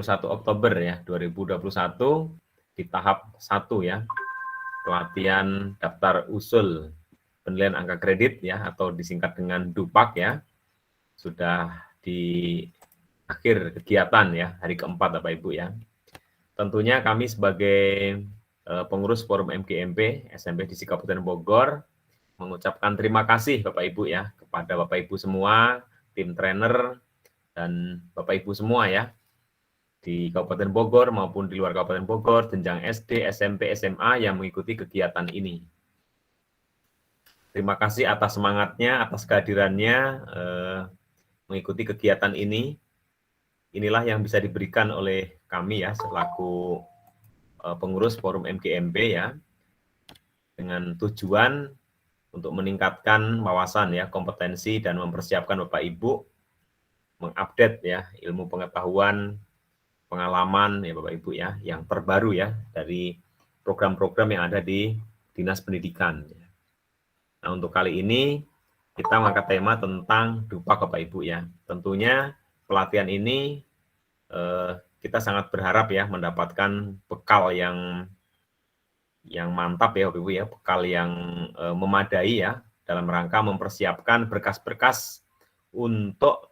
1 Oktober ya 2021 di tahap 1 ya, pelatihan daftar usul penilaian angka kredit ya, atau disingkat dengan DUPAK ya, sudah di akhir kegiatan ya, hari keempat Bapak Ibu ya. Tentunya kami sebagai pengurus Forum MGMP SMP di Kabupaten Bogor mengucapkan terima kasih Bapak Ibu ya, kepada Bapak Ibu semua, tim trainer, dan Bapak Ibu semua ya, di Kabupaten Bogor maupun di luar Kabupaten Bogor, jenjang SD, SMP, SMA yang mengikuti kegiatan ini. Terima kasih atas semangatnya, atas kehadirannya mengikuti kegiatan ini. Inilah yang bisa diberikan oleh kami ya, selaku pengurus Forum MGMP ya, dengan tujuan untuk meningkatkan wawasan ya, kompetensi, dan mempersiapkan Bapak Ibu mengupdate ya ilmu pengetahuan, pengalaman ya Bapak Ibu ya, yang terbaru ya dari program-program yang ada di Dinas Pendidikan. Nah, untuk kali ini kita mengangkat tema tentang DUPAK Bapak Ibu ya. Tentunya pelatihan ini kita sangat berharap ya mendapatkan bekal yang mantap ya Bapak Ibu ya, bekal yang memadai ya dalam rangka mempersiapkan berkas-berkas untuk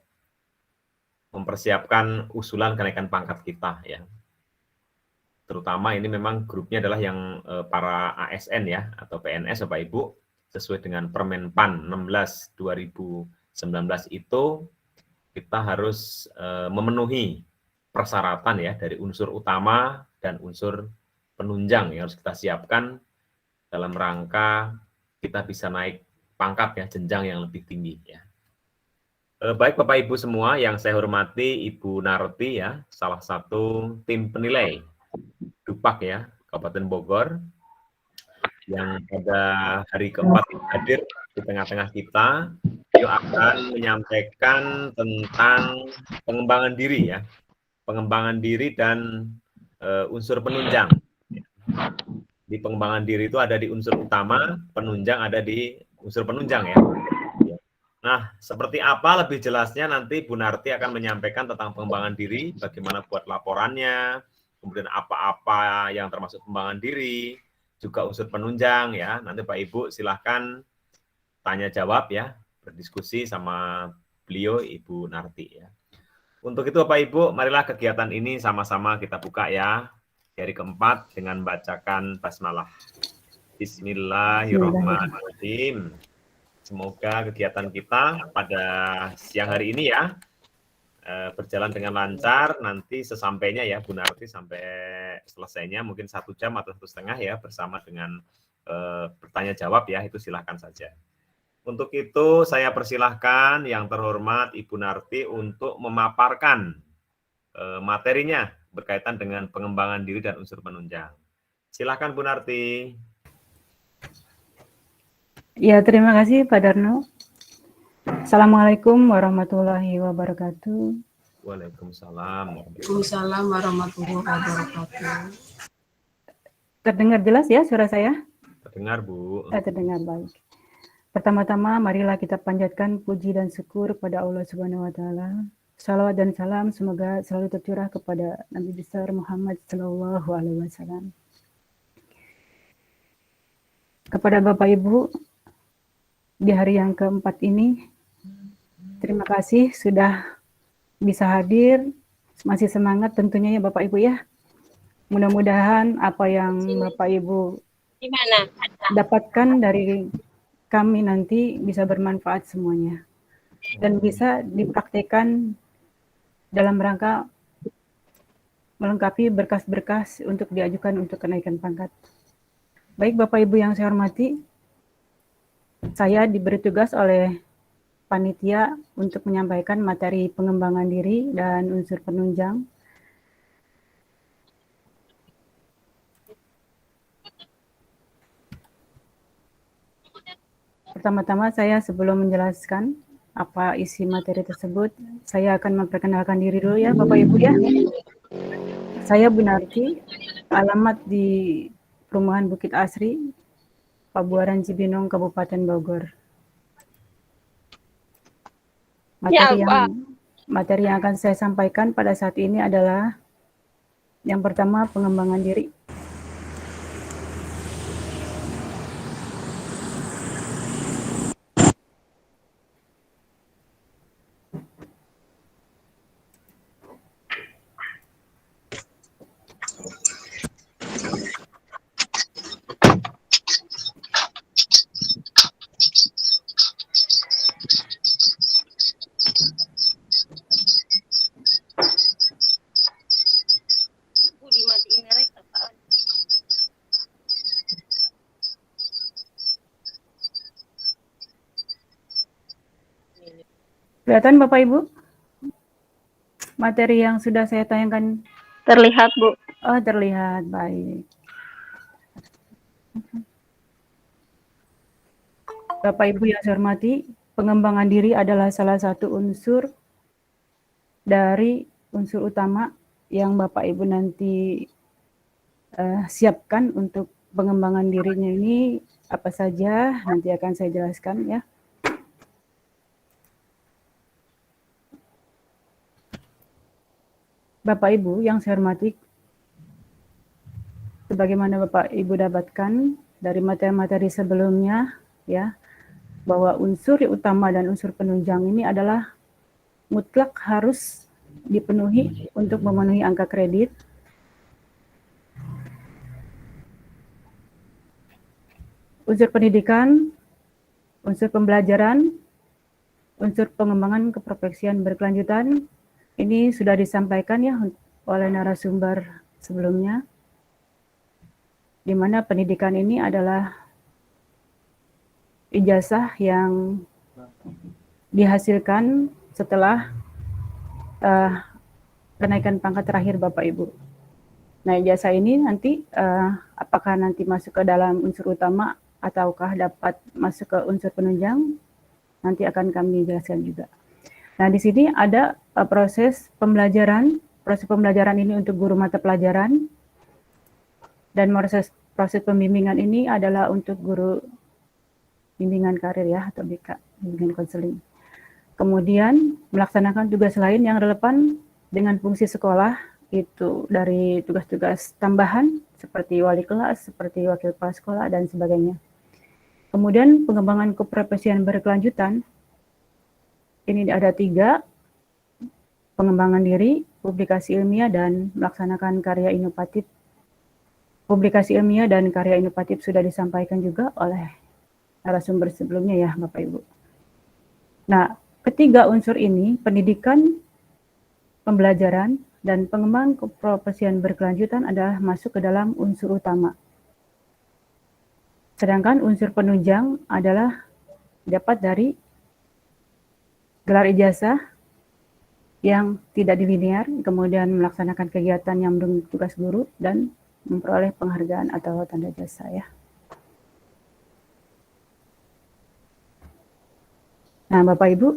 mempersiapkan usulan kenaikan pangkat kita ya. Terutama ini memang grupnya adalah yang para ASN ya, atau PNS Bapak Ibu, sesuai dengan Permen-PAN 16 2019 itu kita harus memenuhi persyaratan ya dari unsur utama dan unsur penunjang yang harus kita siapkan dalam rangka kita bisa naik pangkat ya, jenjang yang lebih tinggi ya. Baik Bapak Ibu semua yang saya hormati, Ibu Narti ya, salah satu tim penilai DUPAK ya, Kabupaten Bogor, yang pada hari keempat hadir di tengah-tengah kita. Beliau akan menyampaikan tentang pengembangan diri ya, pengembangan diri dan unsur penunjang. Di pengembangan diri itu ada di unsur utama, penunjang ada di unsur penunjang ya. Nah, seperti apa lebih jelasnya nanti Bu Narti akan menyampaikan tentang pengembangan diri, bagaimana buat laporannya, kemudian apa-apa yang termasuk pengembangan diri, juga unsur penunjang ya. Nanti Pak Ibu silahkan tanya jawab ya, berdiskusi sama beliau Ibu Narti ya. Untuk itu Bapak Ibu, marilah kegiatan ini sama-sama kita buka ya. Hari keempat dengan bacakan basmalah. Bismillahirrahmanirrahim. Semoga kegiatan kita pada siang hari ini ya berjalan dengan lancar. Nanti sesampainya ya Bu Narti sampai selesainya mungkin 1 jam atau 1,5 ya bersama dengan bertanya jawab ya, itu silahkan saja. Untuk itu saya persilahkan yang terhormat Ibu Narti untuk memaparkan materinya berkaitan dengan pengembangan diri dan unsur penunjang. Silahkan Bu Narti. Ya, terima kasih Pak Darno. Assalamualaikum warahmatullahi wabarakatuh. Waalaikumsalam. Waalaikumsalam warahmatullahi wabarakatuh. Terdengar jelas ya suara saya? Terdengar Bu. Terdengar baik. Pertama-tama marilah kita panjatkan puji dan syukur pada Allah Subhanahu wa taala. Salawat dan salam semoga selalu tercurah kepada Nabi besar Muhammad sallallahu alaihi wasallam. Kepada Bapak Ibu di hari yang keempat ini, terima kasih sudah bisa hadir, masih semangat tentunya ya Bapak Ibu ya. Mudah-mudahan apa yang Bapak Ibu dapatkan dari kami nanti bisa bermanfaat semuanya dan bisa dipraktekkan dalam rangka melengkapi berkas-berkas untuk diajukan untuk kenaikan pangkat. Baik Bapak Ibu yang saya hormati, saya diberi tugas oleh panitia untuk menyampaikan materi pengembangan diri dan unsur penunjang. Pertama-tama saya sebelum menjelaskan apa isi materi tersebut, saya akan memperkenalkan diri dulu ya Bapak Ibu ya. Saya Bu Narti, alamat di Perumahan Bukit Asri, Pabuaran Cibinong, Kabupaten Bogor. Materi yang akan saya sampaikan pada saat ini adalah Yang pertama, pengembangan diri. Kelihatan Bapak Ibu? Materi yang sudah saya tayangkan. Terlihat, Bu. Oh, terlihat. Baik. Bapak Ibu yang saya hormati, pengembangan diri adalah salah satu unsur dari unsur utama yang Bapak Ibu nanti siapkan untuk pengembangan dirinya ini apa saja, nanti akan saya jelaskan ya. Bapak Ibu yang saya hormati, sebagaimana Bapak Ibu dapatkan dari materi-materi sebelumnya ya, bahwa unsur utama dan unsur penunjang ini adalah mutlak harus dipenuhi untuk memenuhi angka kredit. Unsur pendidikan, unsur pembelajaran, unsur pengembangan keprofesian berkelanjutan, ini sudah disampaikan ya oleh narasumber sebelumnya, di mana pendidikan ini adalah ijazah yang dihasilkan setelah kenaikan pangkat terakhir Bapak Ibu. Nah, ijazah ini nanti apakah nanti masuk ke dalam unsur utama ataukah dapat masuk ke unsur penunjang, nanti akan kami jelaskan juga. Nah, di sini ada proses pembelajaran. Proses pembelajaran ini untuk guru mata pelajaran, dan proses pembimbingan ini adalah untuk guru bimbingan karir ya, atau BK, bimbingan konseling. Kemudian melaksanakan tugas lain yang relevan dengan fungsi sekolah, itu dari tugas-tugas tambahan seperti wali kelas, seperti wakil kepala sekolah, dan sebagainya. Kemudian pengembangan keprofesian berkelanjutan, ini ada 3, pengembangan diri, publikasi ilmiah, dan melaksanakan karya inovatif. Publikasi ilmiah dan karya inovatif sudah disampaikan juga oleh narasumber sebelumnya ya Bapak Ibu. Nah, ketiga unsur ini, pendidikan, pembelajaran, dan pengembangan keprofesian berkelanjutan adalah masuk ke dalam unsur utama. Sedangkan unsur penunjang adalah dapat dari gelar ijazah yang tidak dilinear, kemudian melaksanakan kegiatan yang mendukung tugas guru, dan memperoleh penghargaan atau tanda jasa ya. Nah, Bapak Ibu,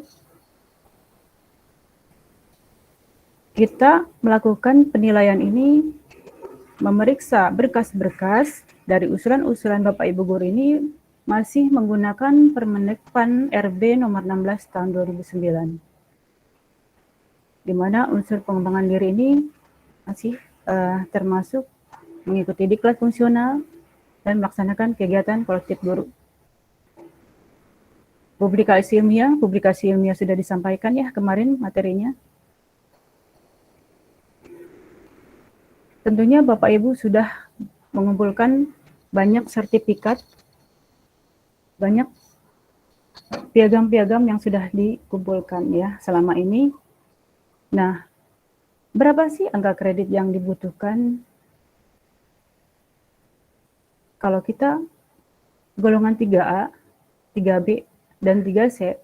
kita melakukan penilaian ini memeriksa berkas-berkas dari usulan-usulan Bapak Ibu guru ini masih menggunakan Permenpan RB nomor 16 tahun 2009. Di mana unsur pengembangan diri ini masih termasuk mengikuti diklat fungsional dan melaksanakan kegiatan kolektif guru. Publikasi ilmiah sudah disampaikan ya kemarin materinya. Tentunya Bapak Ibu sudah mengumpulkan banyak sertifikat, banyak piagam-piagam yang sudah dikumpulkan ya selama ini. Nah, berapa sih angka kredit yang dibutuhkan? Kalau kita golongan 3A, 3B, dan 3C,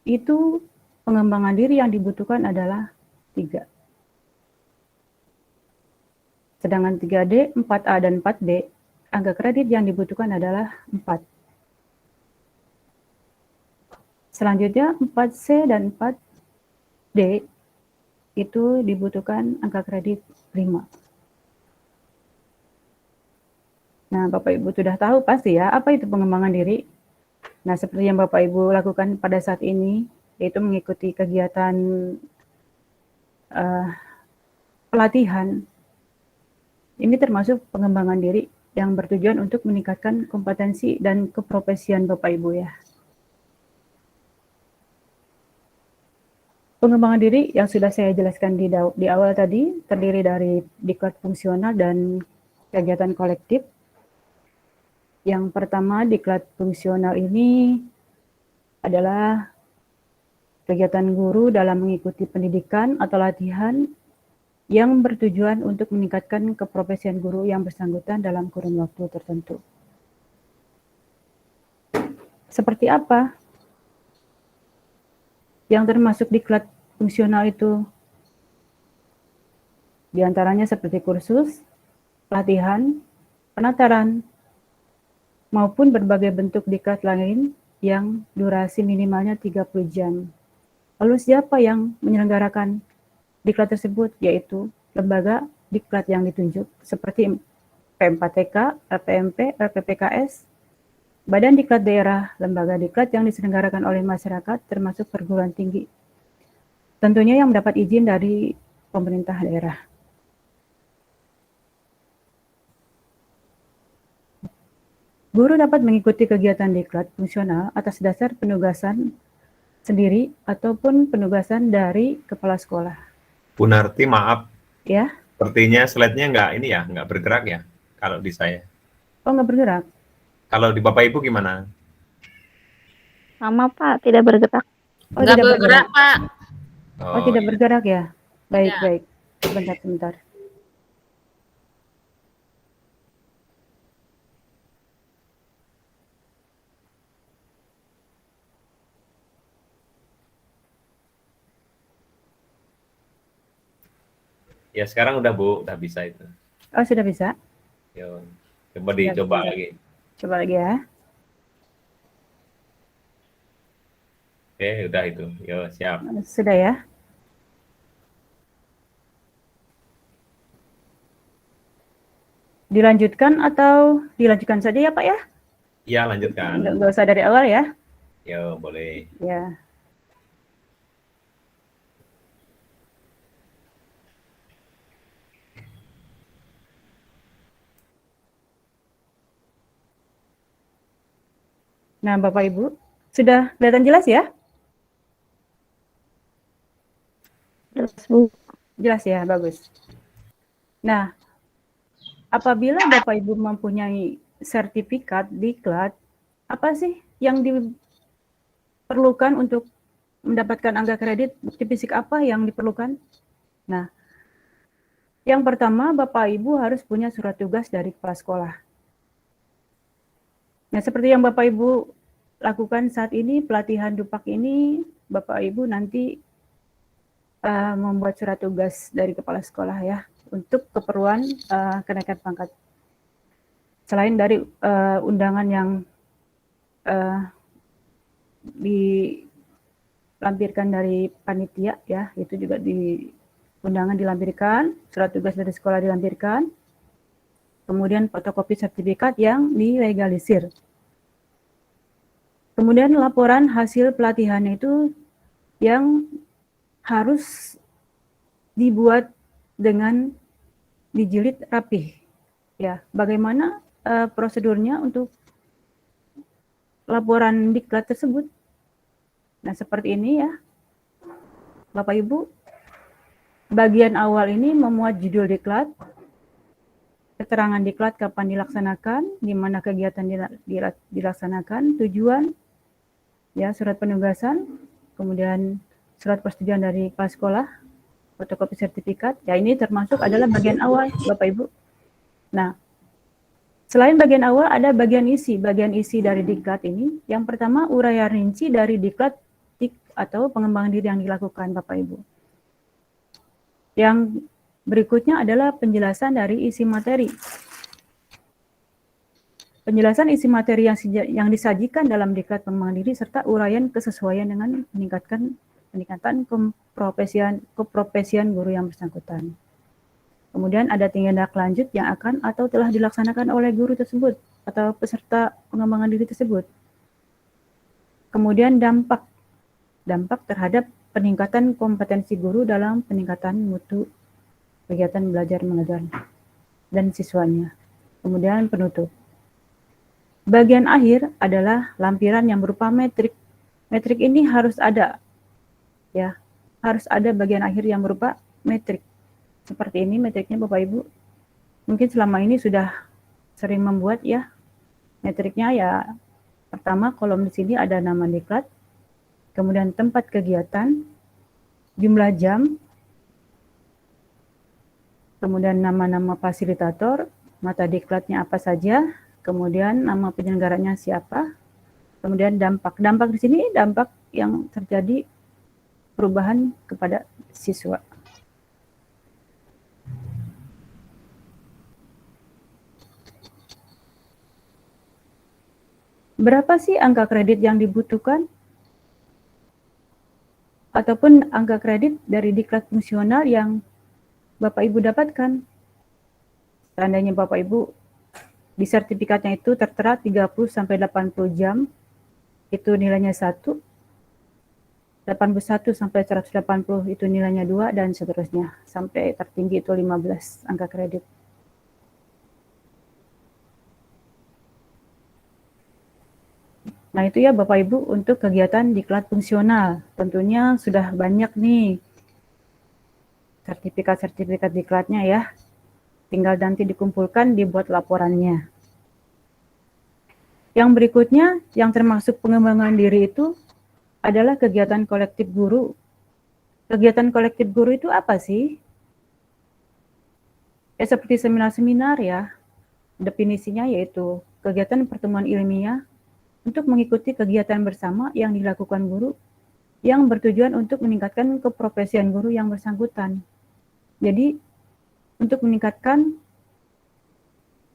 itu pengembangan diri yang dibutuhkan adalah 3. Sedangkan 3D, 4A, dan 4B, angka kredit yang dibutuhkan adalah 4. Selanjutnya 4C dan 4D itu dibutuhkan angka kredit 5. Nah, Bapak Ibu sudah tahu pasti ya, apa itu pengembangan diri. Nah, seperti yang Bapak Ibu lakukan pada saat ini, yaitu mengikuti kegiatan pelatihan Ini termasuk pengembangan diri yang bertujuan untuk meningkatkan kompetensi dan keprofesian Bapak Ibu ya. Pengembangan diri yang sudah saya jelaskan di awal tadi terdiri dari diklat fungsional dan kegiatan kolektif. Yang pertama, diklat fungsional ini adalah kegiatan guru dalam mengikuti pendidikan atau latihan yang bertujuan untuk meningkatkan keprofesian guru yang bersangkutan dalam kurun waktu tertentu. Seperti apa yang termasuk diklat fungsional itu? Di antaranya seperti kursus, pelatihan, penataran, maupun berbagai bentuk diklat lain yang durasi minimalnya 30 jam. Lalu siapa yang menyelenggarakan diklat tersebut? Yaitu lembaga diklat yang ditunjuk seperti P4TK, LPMP, LPPKS, Badan Diklat Daerah, lembaga diklat yang diselenggarakan oleh masyarakat termasuk perguruan tinggi. Tentunya yang mendapat izin dari pemerintah daerah. Guru dapat mengikuti kegiatan diklat fungsional atas dasar penugasan sendiri ataupun penugasan dari kepala sekolah. Bu Narti, maaf, Ya, sepertinya slide-nya nggak bergerak ya, kalau di saya. oh nggak bergerak. Kalau di Bapak Ibu gimana? Sama Pak, tidak bergerak. Oh, Nggak tidak bergerak, Pak. Oh, tidak iya. bergerak ya. Baik, Tidak. baik. Sebentar. Ya sekarang udah Bu, udah bisa itu. Oh, sudah bisa? Yo, coba dicoba Sudah. lagi. Coba lagi ya. Oke, udah itu. Yo, siap. Sudah ya. Dilanjutkan atau dilanjutkan saja ya Pak ya? Iya, lanjutkan. Nggak usah dari awal ya. Yo, boleh. Ya. Nah, Bapak Ibu, sudah kelihatan jelas ya? Jelas, Bu. Jelas ya, bagus. Nah, apabila Bapak Ibu mempunyai sertifikat diklat, apa sih yang diperlukan untuk mendapatkan angka kredit? Bukti fisik apa yang diperlukan? Nah, yang pertama Bapak Ibu harus punya surat tugas dari kepala sekolah. Nah, seperti yang Bapak Ibu lakukan saat ini, pelatihan Dupak ini, Bapak Ibu nanti membuat surat tugas dari kepala sekolah ya, untuk keperluan kenaikan pangkat. Selain dari undangan yang dilampirkan dari panitia ya, itu juga undangan dilampirkan, surat tugas dari sekolah dilampirkan, kemudian fotokopi sertifikat yang dilegalisir. Kemudian laporan hasil pelatihannya itu yang harus dibuat dengan dijilid rapih. Ya, bagaimana prosedurnya untuk laporan diklat tersebut? Nah, seperti ini ya. Bapak Ibu, bagian awal ini memuat judul diklat, keterangan diklat kapan dilaksanakan, di mana kegiatan dilaksanakan, tujuan, ya, surat penugasan, kemudian surat persetujuan dari kepala sekolah, fotokopi sertifikat. Ya, ini termasuk adalah bagian awal, Bapak Ibu. Nah, selain bagian awal ada bagian isi. Bagian isi dari diklat ini, yang pertama uraian rinci dari diklat atau pengembangan diri yang dilakukan Bapak Ibu. Yang berikutnya adalah penjelasan dari isi materi. Penjelasan isi materi yang disajikan dalam diklat pengembangan diri serta uraian kesesuaian dengan peningkatan keprofesian guru yang bersangkutan. Kemudian ada tindak lanjut yang akan atau telah dilaksanakan oleh guru tersebut atau peserta pengembangan diri tersebut. Kemudian dampak terhadap peningkatan kompetensi guru dalam peningkatan mutu kegiatan belajar mengajar. dan siswanya. Kemudian penutup. Bagian akhir adalah lampiran yang berupa metrik. Metrik ini harus ada, ya, harus ada bagian akhir yang berupa metrik. Seperti ini metriknya Bapak Ibu. Mungkin selama ini sudah sering membuat ya. Metriknya ya, pertama kolom di sini ada nama diklat, kemudian tempat kegiatan, jumlah jam, kemudian nama-nama fasilitator, mata diklatnya apa saja, kemudian nama penyelenggaranya siapa, kemudian dampak. Dampak di sini dampak yang terjadi perubahan kepada siswa. Berapa sih angka kredit yang dibutuhkan? Ataupun angka kredit dari diklat fungsional yang Bapak Ibu dapatkan. Seandainya Bapak Ibu di sertifikatnya itu tertera 30-80 jam, itu nilainya 1, 81-180 itu nilainya 2, dan seterusnya. Sampai tertinggi itu 15 angka kredit. Nah itu ya Bapak Ibu untuk kegiatan diklat fungsional. Tentunya sudah banyak nih sertifikat-sertifikat diklatnya ya. Tinggal nanti dikumpulkan, dibuat laporannya. Yang berikutnya, yang termasuk pengembangan diri itu adalah kegiatan kolektif guru. Kegiatan kolektif guru itu apa sih? Ya seperti seminar-seminar ya. Definisinya yaitu kegiatan pertemuan ilmiah untuk mengikuti kegiatan bersama yang dilakukan guru yang bertujuan untuk meningkatkan keprofesian guru yang bersangkutan. Jadi, untuk meningkatkan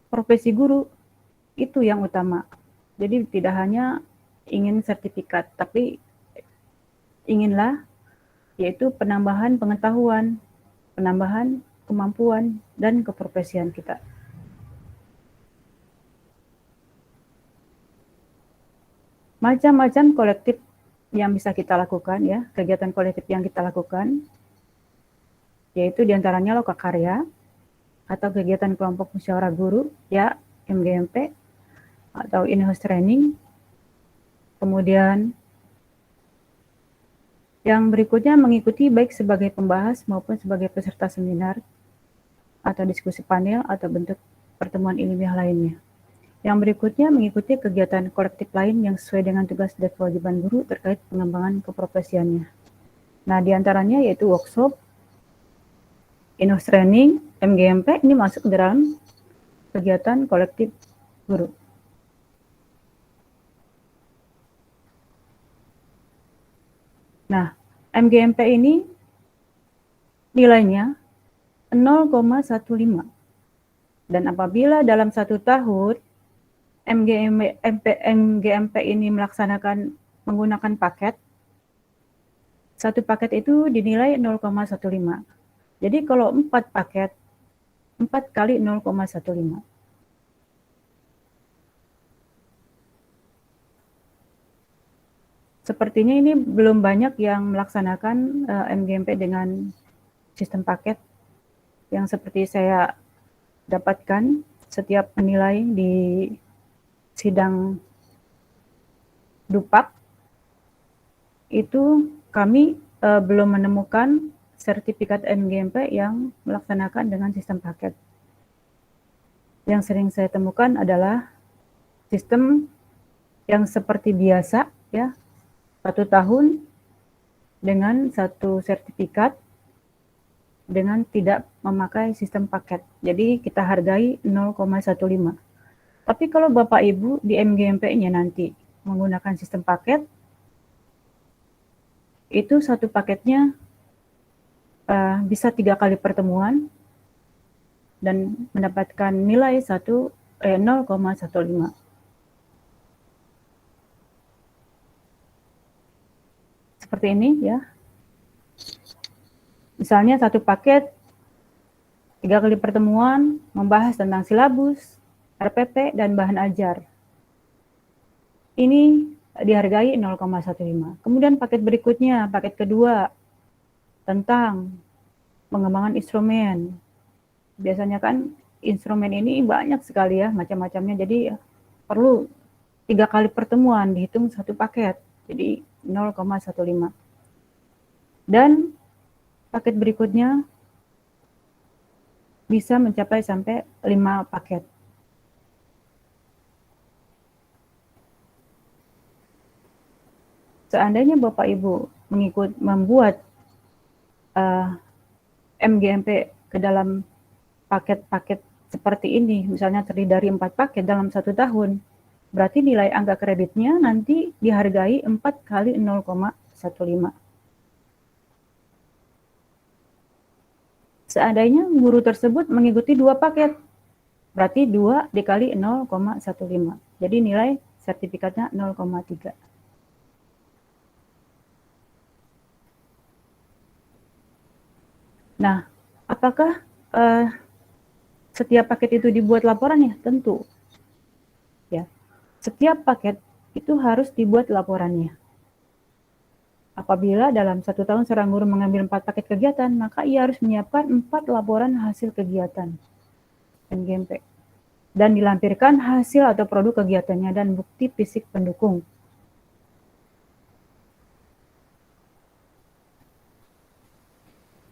profesi guru, itu yang utama. Jadi, tidak hanya ingin sertifikat, tapi inginlah yaitu penambahan pengetahuan, penambahan kemampuan, dan keprofesian kita. Macam-macam kolektif yang bisa kita lakukan ya, kegiatan kolektif yang kita lakukan, yaitu diantaranya lokakarya atau kegiatan kelompok musyawarah guru ya, MGMP atau in-house training. Kemudian yang berikutnya mengikuti baik sebagai pembahas maupun sebagai peserta seminar atau diskusi panel atau bentuk pertemuan ilmiah lainnya. Yang berikutnya mengikuti kegiatan kolektif lain yang sesuai dengan tugas dan kewajiban guru terkait pengembangan keprofesiannya. Nah, diantaranya yaitu workshop, in-house training, MGMP, ini masuk dalam kegiatan kolektif guru. Nah, MGMP ini nilainya 0,15. Dan apabila dalam 1 tahun MGMP ini melaksanakan menggunakan paket, satu paket itu dinilai 0,15. Jadi kalau 4 paket, 4 kali 0,15. Sepertinya ini belum banyak yang melaksanakan MGMP dengan sistem paket yang seperti saya dapatkan setiap menilai di sidang Dupak. Itu kami belum menemukan sertifikat MGMP yang melaksanakan dengan sistem paket. Yang sering saya temukan adalah sistem yang seperti biasa ya, 1 tahun dengan 1 sertifikat dengan tidak memakai sistem paket. Jadi kita hargai 0,15. Tapi kalau Bapak Ibu di MGMP-nya nanti menggunakan sistem paket, itu 1 paketnya bisa 3 kali pertemuan dan mendapatkan nilai 0,15. Seperti ini ya. Misalnya 1 paket 3 kali pertemuan membahas tentang silabus, RPP, dan bahan ajar. Ini dihargai 0,15. Kemudian paket berikutnya, paket kedua, tentang pengembangan instrumen. Biasanya kan instrumen ini banyak sekali ya macam-macamnya. Jadi perlu 3 kali pertemuan dihitung satu paket. Jadi 0,15. Dan paket berikutnya bisa mencapai sampai 5 paket. Seandainya Bapak Ibu membuat MGMP ke dalam paket-paket seperti ini, misalnya terdiri dari 4 paket dalam 1 tahun, berarti nilai angka kreditnya nanti dihargai 4 kali 0,15. Seandainya guru tersebut mengikuti 2 paket, berarti 2 dikali 0,15. Jadi nilai sertifikatnya 0,3. Nah, apakah setiap paket itu dibuat laporannya? Tentu. Ya. Setiap paket itu harus dibuat laporannya. Apabila dalam 1 tahun seorang guru mengambil 4 paket kegiatan, maka ia harus menyiapkan 4 laporan hasil kegiatan MGMP. Dan dilampirkan hasil atau produk kegiatannya dan bukti fisik pendukung.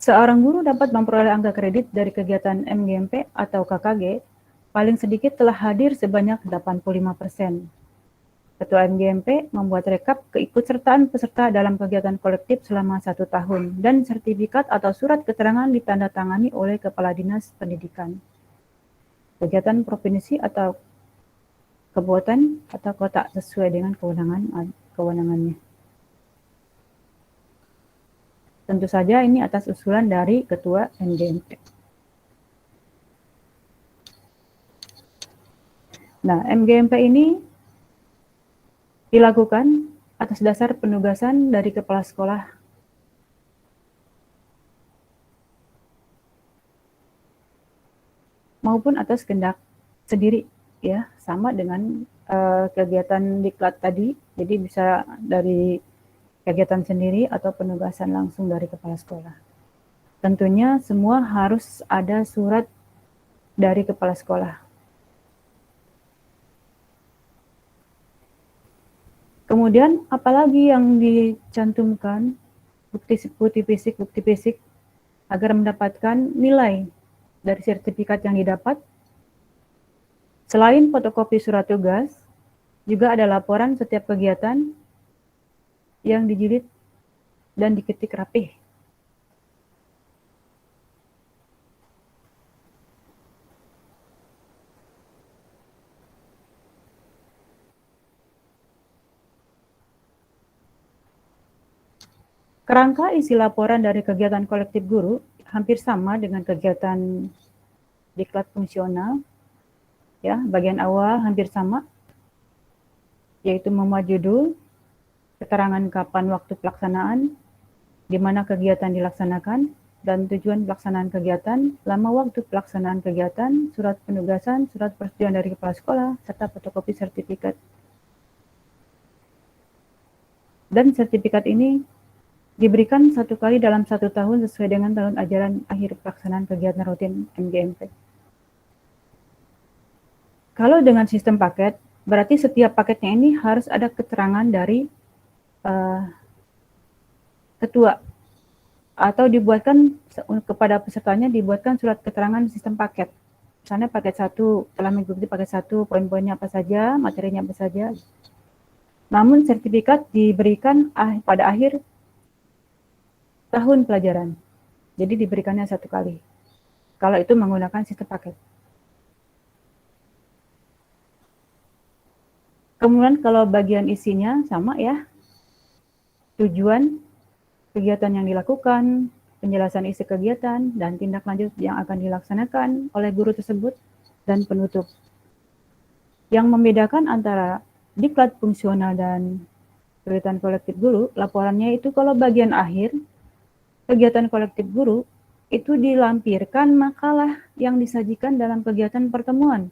Seorang guru dapat memperoleh angka kredit dari kegiatan MGMP atau KKG paling sedikit telah hadir sebanyak 85%. Ketua MGMP membuat rekap keikutsertaan peserta dalam kegiatan kolektif selama 1 tahun dan sertifikat atau surat keterangan ditandatangani oleh Kepala Dinas Pendidikan, kegiatan provinsi atau kabupaten atau kota sesuai dengan kewenangannya. Tentu saja ini atas usulan dari Ketua MGMP. Nah, MGMP ini dilakukan atas dasar penugasan dari kepala sekolah maupun atas kehendak sendiri, ya, sama dengan kegiatan diklat tadi. Jadi bisa dari kegiatan sendiri atau penugasan langsung dari kepala sekolah. Tentunya semua harus ada surat dari kepala sekolah. Kemudian apalagi yang dicantumkan bukti fisik agar mendapatkan nilai dari sertifikat yang didapat. Selain fotokopi surat tugas, juga ada laporan setiap kegiatan yang dijilid dan diketik rapih. Kerangka isi laporan dari kegiatan kolektif guru hampir sama dengan kegiatan diklat fungsional. Ya, bagian awal hampir sama, yaitu memuat judul, keterangan kapan waktu pelaksanaan, di mana kegiatan dilaksanakan, dan tujuan pelaksanaan kegiatan, lama waktu pelaksanaan kegiatan, surat penugasan, surat persetujuan dari kepala sekolah, serta fotokopi sertifikat. Dan sertifikat ini diberikan 1 kali dalam 1 tahun sesuai dengan tahun ajaran akhir pelaksanaan kegiatan rutin MGMP. Kalau dengan sistem paket, berarti setiap paketnya ini harus ada keterangan dari ketua, atau dibuatkan kepada pesertanya dibuatkan surat keterangan sistem paket. Misalnya paket 1, telah mengikuti paket 1, poin-poinnya apa saja, materinya apa saja. Namun sertifikat diberikan pada akhir tahun pelajaran. Jadi diberikannya 1 kali. Kalau itu menggunakan sistem paket. Kemudian kalau bagian isinya sama ya. Tujuan kegiatan yang dilakukan, penjelasan isi kegiatan, dan tindak lanjut yang akan dilaksanakan oleh guru tersebut, dan penutup. Yang membedakan antara diklat fungsional dan kegiatan kolektif guru, laporannya itu kalau bagian akhir, kegiatan kolektif guru itu dilampirkan makalah yang disajikan dalam kegiatan pertemuan.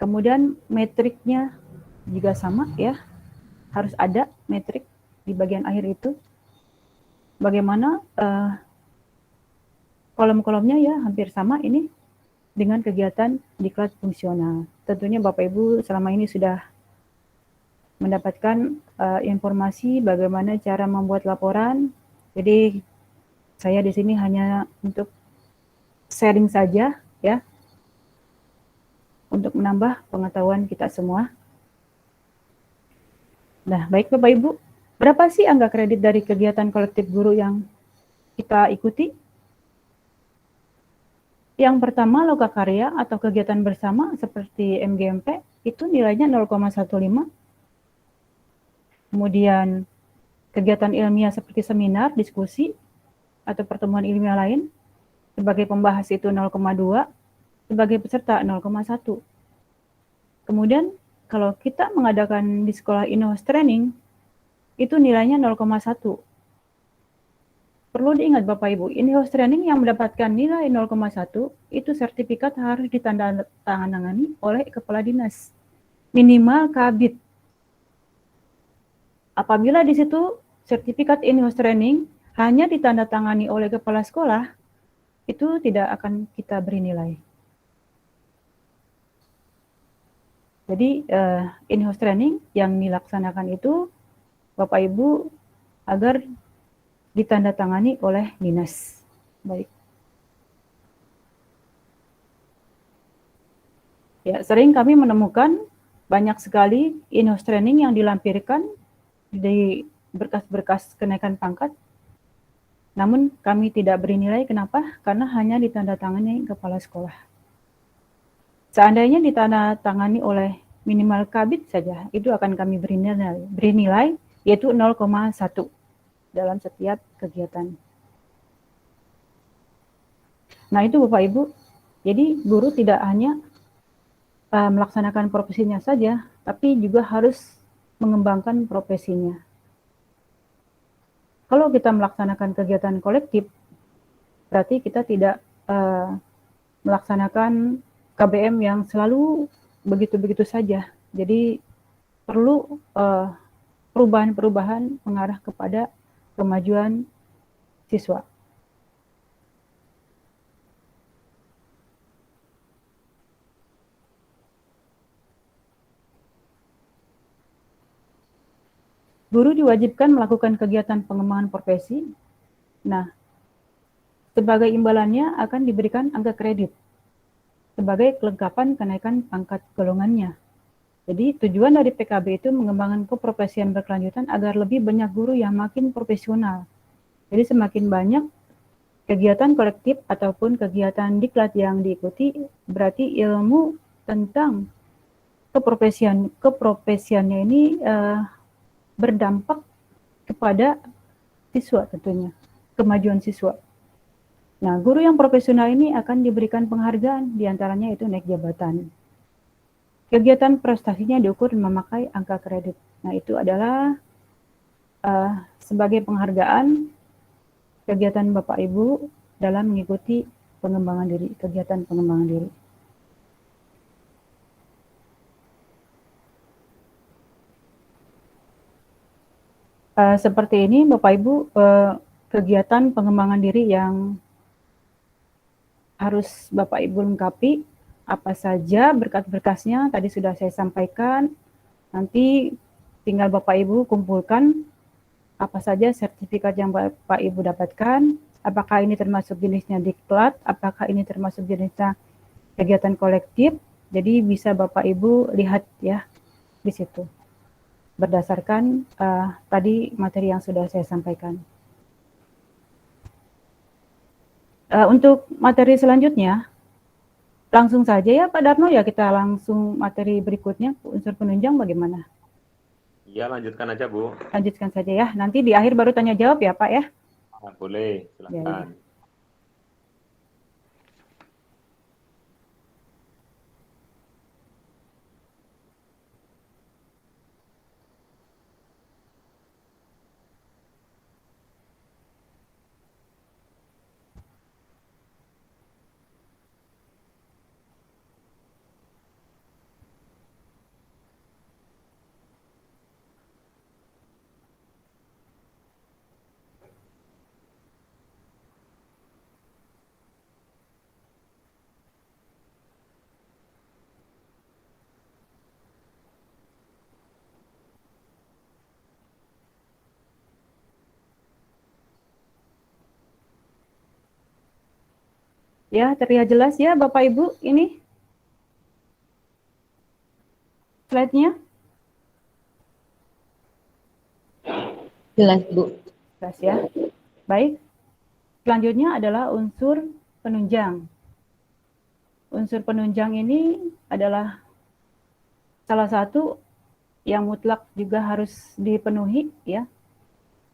Kemudian metriknya juga sama ya, harus ada metrik di bagian akhir itu. Bagaimana kolom-kolomnya ya hampir sama ini dengan kegiatan diklat fungsional. Tentunya Bapak Ibu selama ini sudah mendapatkan informasi bagaimana cara membuat laporan. Jadi saya di sini hanya untuk sharing saja ya, untuk menambah pengetahuan kita semua. Nah, baik Bapak Ibu, berapa sih angka kredit dari kegiatan kolektif guru yang kita ikuti? Yang pertama, lokakarya atau kegiatan bersama seperti MGMP, itu nilainya 0,15. Kemudian kegiatan ilmiah seperti seminar, diskusi, atau pertemuan ilmiah lain, sebagai pembahas itu 0,2, sebagai peserta 0,1. Kemudian kalau kita mengadakan di sekolah in-house training, itu nilainya 0,1. Perlu diingat Bapak Ibu, in-house training yang mendapatkan nilai 0,1 itu sertifikat harus ditandatangani oleh kepala dinas, minimal kabid. Apabila di situ sertifikat in-house training hanya ditandatangani oleh kepala sekolah, itu tidak akan kita beri nilai. Jadi in-house training yang dilaksanakan itu Bapak Ibu agar ditandatangani oleh dinas. Baik. Ya, sering kami menemukan banyak sekali in-house training yang dilampirkan di berkas-berkas kenaikan pangkat. Namun kami tidak beri nilai, kenapa? Karena hanya ditandatangani kepala sekolah. Seandainya ditandatangani oleh minimal kabid saja, itu akan kami beri nilai yaitu 0,1 dalam setiap kegiatan. Nah itu Bapak Ibu, jadi guru tidak hanya melaksanakan profesinya saja, tapi juga harus mengembangkan profesinya. Kalau kita melaksanakan kegiatan kolektif, berarti kita tidak melaksanakan KBM yang selalu begitu-begitu saja. Jadi perlu perubahan-perubahan mengarah kepada kemajuan siswa. Guru diwajibkan melakukan kegiatan pengembangan profesi. Nah, sebagai imbalannya akan diberikan angka kredit sebagai kelengkapan kenaikan pangkat golongannya. Jadi tujuan dari PKB itu mengembangkan keprofesian berkelanjutan agar lebih banyak guru yang makin profesional. Jadi semakin banyak kegiatan kolektif ataupun kegiatan diklat yang diikuti, berarti ilmu tentang keprofesiannya ini berdampak kepada siswa tentunya, kemajuan siswa. Nah, guru yang profesional ini akan diberikan penghargaan, diantaranya itu naik jabatan. Kegiatan prestasinya diukur memakai angka kredit. Nah, itu adalah sebagai penghargaan kegiatan Bapak Ibu dalam mengikuti pengembangan diri, kegiatan pengembangan diri. Seperti ini Bapak Ibu, kegiatan pengembangan diri yang harus Bapak Ibu lengkapi. Apa saja berkas-berkasnya tadi sudah saya sampaikan. Nanti tinggal Bapak Ibu kumpulkan apa saja sertifikat yang Bapak Ibu dapatkan. Apakah ini termasuk jenisnya diklat, apakah ini termasuk jenisnya kegiatan kolektif. Jadi bisa Bapak Ibu lihat ya di situ. Berdasarkan tadi materi yang sudah saya sampaikan. Untuk materi selanjutnya, langsung saja ya Pak Darno ya, kita langsung materi berikutnya, unsur penunjang bagaimana? Iya, lanjutkan aja Bu. Lanjutkan saja ya, nanti di akhir baru tanya jawab ya Pak ya. Boleh, silakan. Ya. Ya, terlihat jelas ya Bapak Ibu ini slide-nya? Jelas, Bu. Jelas ya. Baik. Selanjutnya adalah unsur penunjang. Unsur penunjang ini adalah salah satu yang mutlak juga harus dipenuhi ya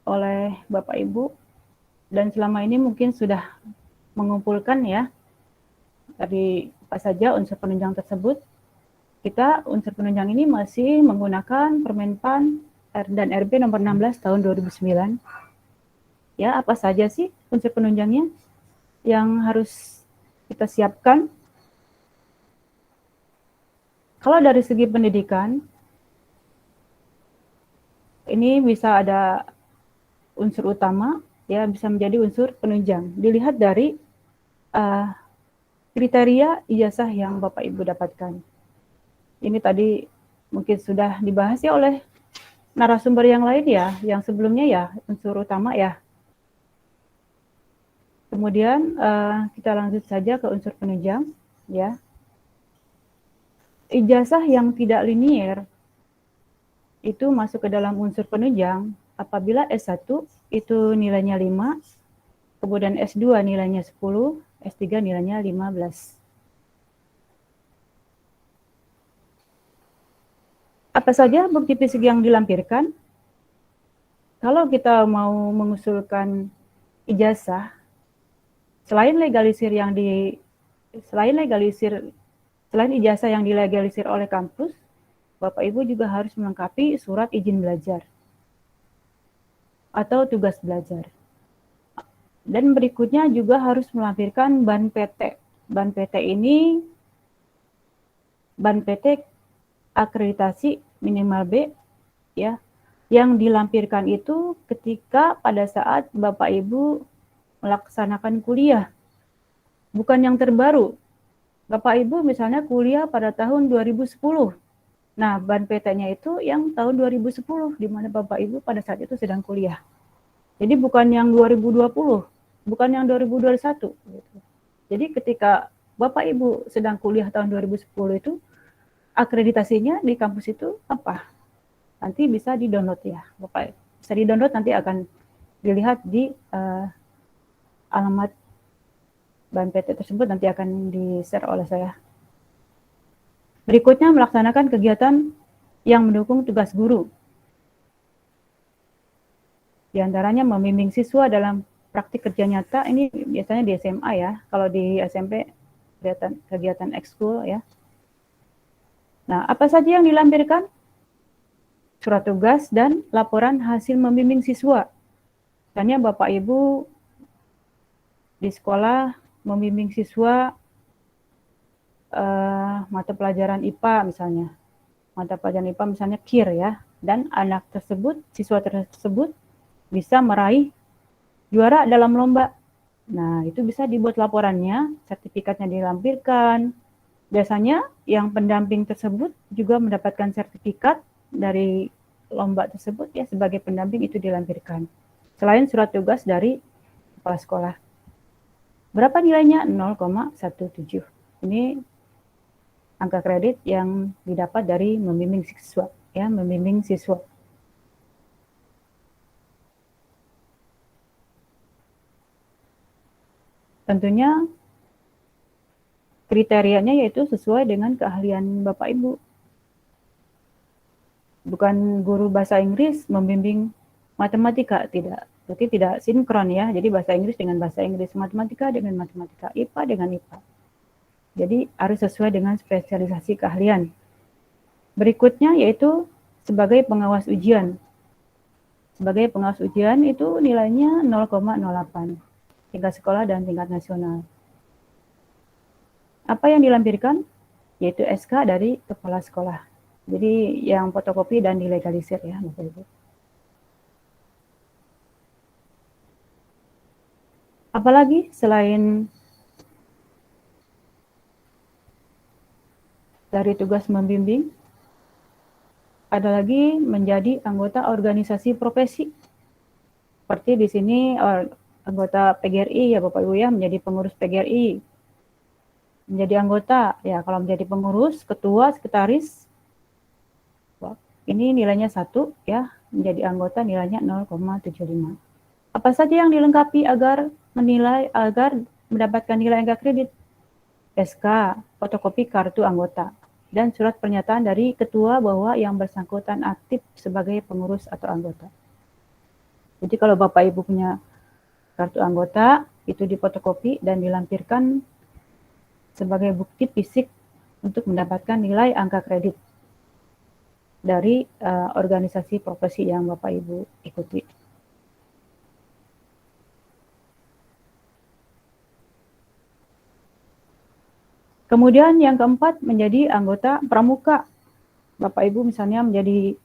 oleh Bapak Ibu, dan selama ini mungkin sudah mengumpulkan ya dari apa saja unsur penunjang tersebut. Kita unsur penunjang ini masih menggunakan Permenpan dan RB nomor 16 tahun 2009. Ya, apa saja sih unsur penunjangnya yang harus kita siapkan? Kalau dari segi pendidikan, ini bisa ada unsur utama, ya bisa menjadi unsur penunjang. Dilihat dari kriteria ijazah yang Bapak Ibu dapatkan. Ini tadi mungkin sudah dibahas ya oleh narasumber yang lain ya, yang sebelumnya ya, unsur utama ya. Kemudian kita lanjut saja ke unsur penunjang ya. Ijazah yang tidak linier itu masuk ke dalam unsur penunjang apabila S1 itu nilainya 5, kemudian S2 nilainya 10, S3 nilainya 15. Apa saja bukti fisik yang dilampirkan? Kalau kita mau mengusulkan ijazah, selain ijazah yang dilegalisir oleh kampus, Bapak Ibu juga harus melengkapi surat izin belajar atau tugas belajar. Dan berikutnya juga harus melampirkan ban PT. Ban PT ini ban PT akreditasi minimal B ya, yang dilampirkan itu ketika pada saat Bapak Ibu melaksanakan kuliah, bukan yang terbaru. Bapak Ibu misalnya kuliah pada tahun 2010. Nah, ban PT-nya itu yang tahun 2010 di mana Bapak Ibu pada saat itu sedang kuliah. Jadi bukan yang 2020, bukan yang 2021 gitu. Jadi ketika Bapak Ibu sedang kuliah tahun 2010 itu akreditasinya di kampus itu apa? Nanti bisa di-download ya, Bapak. Bisa di-download, nanti akan dilihat di alamat ban PT tersebut, nanti akan di-share oleh saya. Berikutnya melaksanakan kegiatan yang mendukung tugas guru. Di antaranya membimbing siswa dalam praktik kerja nyata, ini biasanya di SMA ya, kalau di SMP kegiatan ekskul ya. Nah, apa saja yang dilampirkan? Surat tugas dan laporan hasil membimbing siswa. Misalnya Bapak Ibu di sekolah membimbing siswa mata pelajaran IPA misalnya. Mata pelajaran IPA misalnya KIR ya. Dan anak tersebut, siswa tersebut bisa meraih juara dalam lomba. Nah, itu bisa dibuat laporannya, sertifikatnya dilampirkan. Biasanya yang pendamping tersebut juga mendapatkan sertifikat dari lomba tersebut ya, sebagai pendamping itu dilampirkan. Selain surat tugas dari kepala sekolah. Berapa nilainya? 0,17. Ini angka kredit yang didapat dari membimbing siswa ya, membimbing siswa. Tentunya kriterianya yaitu sesuai dengan keahlian Bapak Ibu. Bukan guru bahasa Inggris membimbing matematika, tidak. Berarti tidak sinkron ya. Jadi bahasa Inggris dengan bahasa Inggris, matematika dengan matematika, IPA dengan IPA. Jadi harus sesuai dengan spesialisasi keahlian. Berikutnya yaitu sebagai pengawas ujian. Sebagai pengawas ujian itu nilainya 0,08. Tingkat sekolah dan tingkat nasional. Apa yang dilampirkan? Yaitu SK dari kepala sekolah. Jadi yang fotokopi dan dilegalisir ya, Bapak Ibu. Apalagi selain dari tugas membimbing, ada lagi menjadi anggota organisasi profesi. Seperti di sini anggota PGRI ya Bapak Ibu ya, menjadi pengurus PGRI. menjadi anggota, ya kalau menjadi pengurus, ketua, sekretaris, ini nilainya 1, ya, menjadi anggota nilainya 0,75. Apa saja yang dilengkapi agar mendapatkan nilai angka kredit? SK, fotokopi kartu anggota, dan surat pernyataan dari ketua bahwa yang bersangkutan aktif sebagai pengurus atau anggota. Jadi kalau Bapak Ibu punya kartu anggota, itu difotokopi dan dilampirkan sebagai bukti fisik untuk mendapatkan nilai angka kredit dari organisasi profesi yang Bapak Ibu ikuti. Kemudian yang keempat, menjadi anggota pramuka. Bapak Ibu misalnya menjadi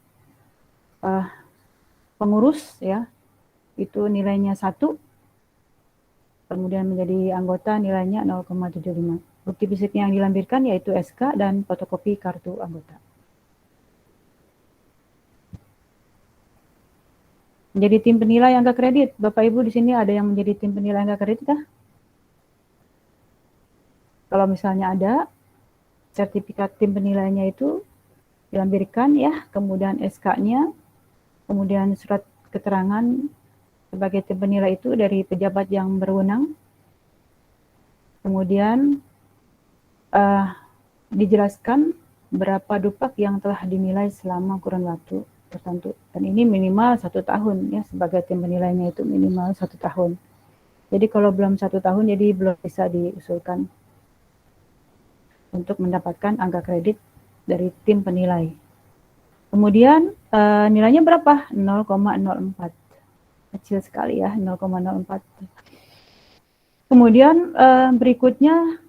pengurus, ya, itu nilainya 1, kemudian menjadi anggota nilainya 0,75. Bukti fisik yang dilampirkan yaitu SK dan fotokopi kartu anggota. Menjadi tim penilai angka kredit. Bapak Ibu di sini ada yang menjadi tim penilai angka kredit kah? Kalau misalnya ada, sertifikat tim penilainya itu dilampirkan, ya, kemudian SK-nya, kemudian surat keterangan sebagai tim penilai itu dari pejabat yang berwenang, kemudian dijelaskan berapa dupak yang telah dinilai selama kurun waktu tertentu, dan ini minimal 1 tahun, ya, sebagai tim penilainya itu minimal 1 tahun. Jadi kalau belum 1 tahun, jadi belum bisa diusulkan untuk mendapatkan angka kredit dari tim penilai. Kemudian nilainya berapa? 0,04. Kecil sekali, ya, 0,04. Kemudian berikutnya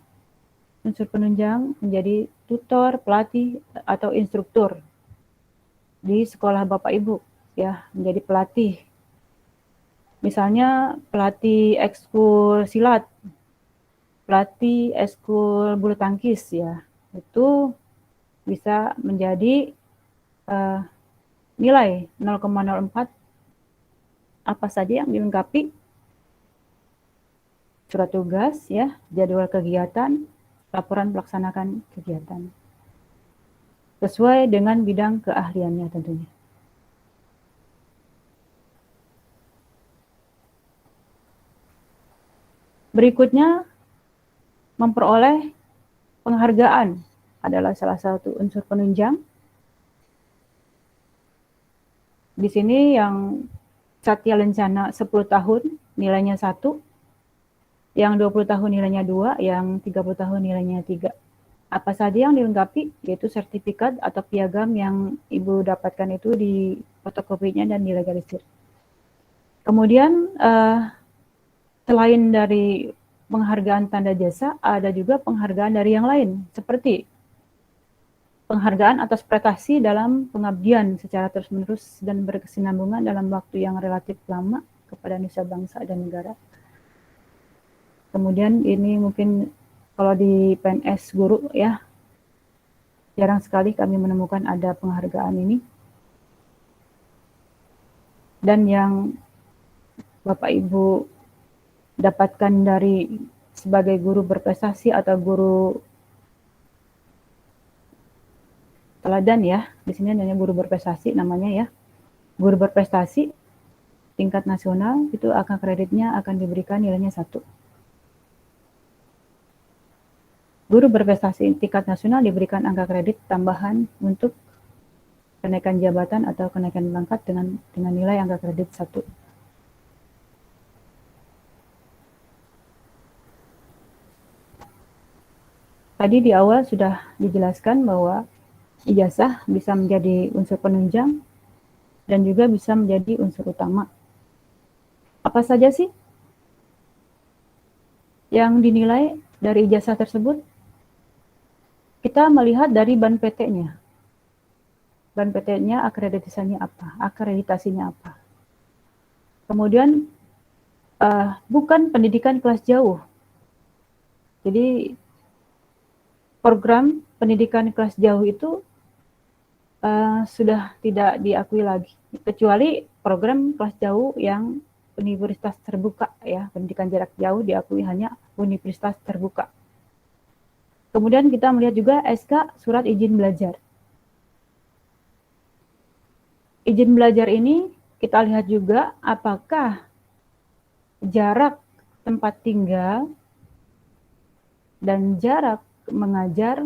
unsur penunjang menjadi tutor, pelatih, atau instruktur di sekolah Bapak Ibu, ya, menjadi pelatih. Misalnya pelatih ekskul silat, pelatih ekskul bulu tangkis, ya, itu bisa menjadi nilai 0,04. Apa saja yang dilengkapi? Surat tugas, ya, jadwal kegiatan, laporan pelaksanaan kegiatan. Sesuai dengan bidang keahliannya tentunya. Berikutnya, memperoleh penghargaan adalah salah satu unsur penunjang. Di sini yang Satya Lencana 10 tahun nilainya 1, yang 20 tahun nilainya 2, yang 30 tahun nilainya 3. Apa saja yang dilengkapi? Yaitu sertifikat atau piagam yang Ibu dapatkan itu di fotokopinya dan dilegalisir. Kemudian selain dari penghargaan tanda jasa, ada juga penghargaan dari yang lain, seperti penghargaan atas prestasi dalam pengabdian secara terus-menerus dan berkesinambungan dalam waktu yang relatif lama kepada nusa bangsa dan negara. Kemudian ini mungkin kalau di PNS guru, ya, jarang sekali kami menemukan ada penghargaan ini. Dan yang Bapak Ibu dapatkan dari sebagai guru berprestasi atau guru teladan, ya, di sini hanya guru berprestasi namanya, ya. Guru berprestasi tingkat nasional itu angka kreditnya akan diberikan nilainya 1. Guru berprestasi tingkat nasional diberikan angka kredit tambahan untuk kenaikan jabatan atau kenaikan pangkat dengan nilai angka kredit 1. Tadi di awal sudah dijelaskan bahwa ijazah bisa menjadi unsur penunjang dan juga bisa menjadi unsur utama. Apa saja sih yang dinilai dari ijazah tersebut? Kita melihat dari ban PT-nya. Ban PT-nya akreditasinya apa? Kemudian bukan pendidikan kelas jauh. Jadi program pendidikan kelas jauh itu sudah tidak diakui lagi, kecuali program kelas jauh yang universitas terbuka, ya, pendidikan jarak jauh diakui hanya universitas terbuka. Kemudian kita melihat juga SK surat izin belajar. Izin belajar ini kita lihat juga apakah jarak tempat tinggal dan jarak mengajar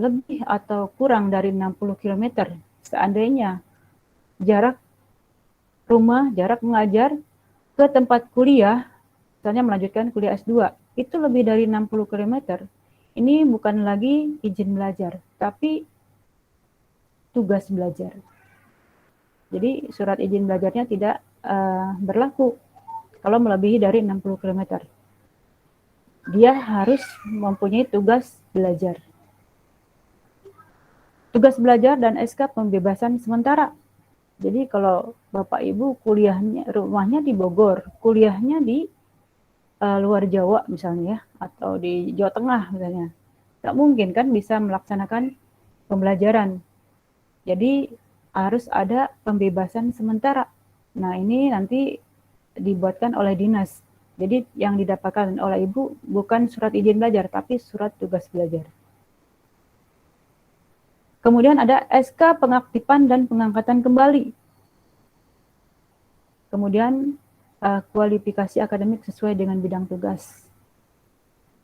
lebih atau kurang dari 60 km. Seandainya jarak rumah, jarak mengajar ke tempat kuliah, misalnya melanjutkan kuliah S2, itu lebih dari 60 km. Ini bukan lagi izin belajar, tapi tugas belajar. Jadi surat izin belajarnya tidak berlaku kalau melebihi dari 60 km. Dia harus mempunyai tugas belajar. Tugas belajar dan SK pembebasan sementara. Jadi kalau Bapak Ibu kuliahnya, rumahnya di Bogor, kuliahnya di luar Jawa misalnya ya, atau di Jawa Tengah misalnya, nggak mungkin kan bisa melaksanakan pembelajaran. Jadi harus ada pembebasan sementara. Nah ini nanti dibuatkan oleh dinas. Jadi yang didapatkan oleh Ibu bukan surat izin belajar, tapi surat tugas belajar. Kemudian ada SK pengaktifan dan pengangkatan kembali. Kemudian kualifikasi akademik sesuai dengan bidang tugas.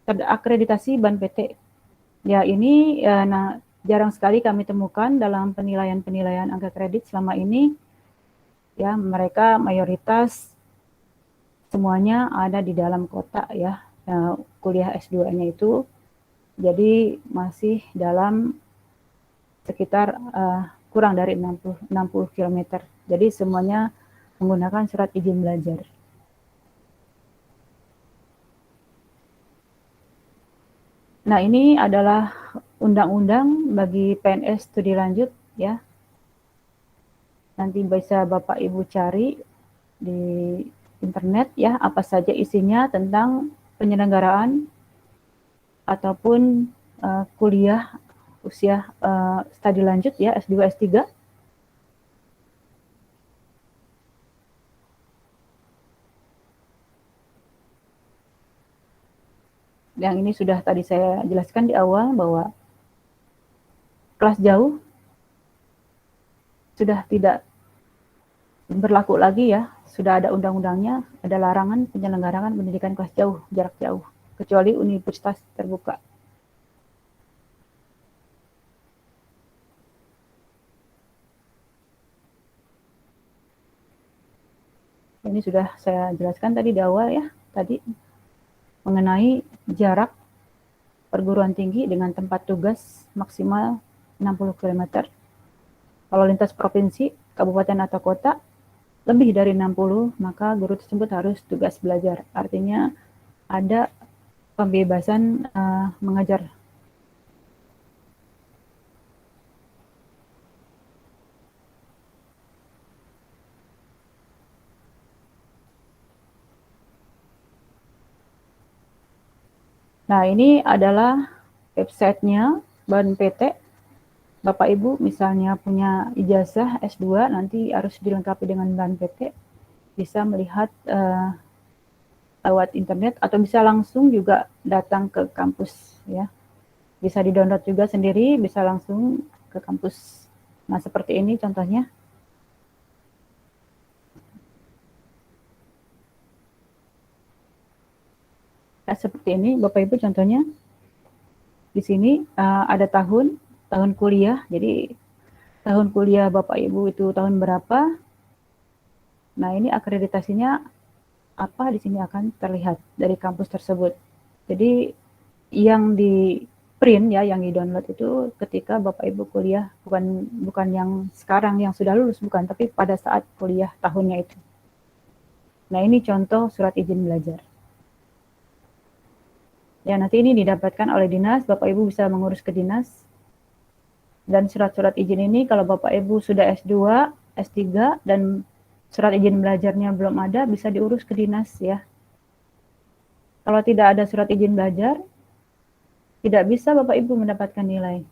Terakreditasi BAN PT. Ya ini jarang sekali kami temukan dalam penilaian angka kredit selama ini. Ya mereka mayoritas semuanya ada di dalam kota ya. Kuliah S2-nya itu. Jadi masih dalam sekitar kurang dari 60 km. Jadi semuanya menggunakan surat izin belajar. Nah, ini adalah undang-undang bagi PNS studi lanjut ya. Nanti bisa Bapak Ibu cari di internet ya apa saja isinya tentang penyelenggaraan ataupun kuliah usia studi lanjut ya S2 S3. Yang ini sudah tadi saya jelaskan di awal bahwa kelas jauh sudah tidak berlaku lagi ya, sudah ada undang-undangnya, ada larangan penyelenggaraan pendidikan kelas jauh, jarak jauh, kecuali universitas terbuka. Ini sudah saya jelaskan tadi di awal ya, tadi mengenai jarak perguruan tinggi dengan tempat tugas maksimal 60 km. Kalau lintas provinsi, kabupaten atau kota, lebih dari 60, maka guru tersebut harus tugas belajar. Artinya ada pembebasan mengajar. Nah, ini adalah websitenya BAN PT. Bapak Ibu misalnya punya ijazah S2, nanti harus dilengkapi dengan BAN PT. Bisa melihat lewat internet atau bisa langsung juga datang ke kampus ya. Bisa di-download juga sendiri, bisa langsung ke kampus. Nah, seperti ini contohnya. Ya, seperti ini Bapak Ibu contohnya. Di sini ada tahun kuliah. Jadi tahun kuliah Bapak Ibu itu tahun berapa? Nah, ini akreditasinya apa di sini akan terlihat dari kampus tersebut. Jadi yang di print ya, yang di-download itu ketika Bapak Ibu kuliah, bukan yang sekarang yang sudah lulus, bukan, tapi pada saat kuliah tahunnya itu. Nah, ini contoh surat izin belajar. Ya, nanti ini didapatkan oleh dinas, Bapak Ibu bisa mengurus ke dinas. Dan surat-surat izin ini kalau Bapak Ibu sudah S2, S3, dan surat izin belajarnya belum ada, bisa diurus ke dinas ya. Kalau tidak ada surat izin belajar, tidak bisa Bapak Ibu mendapatkan nilai.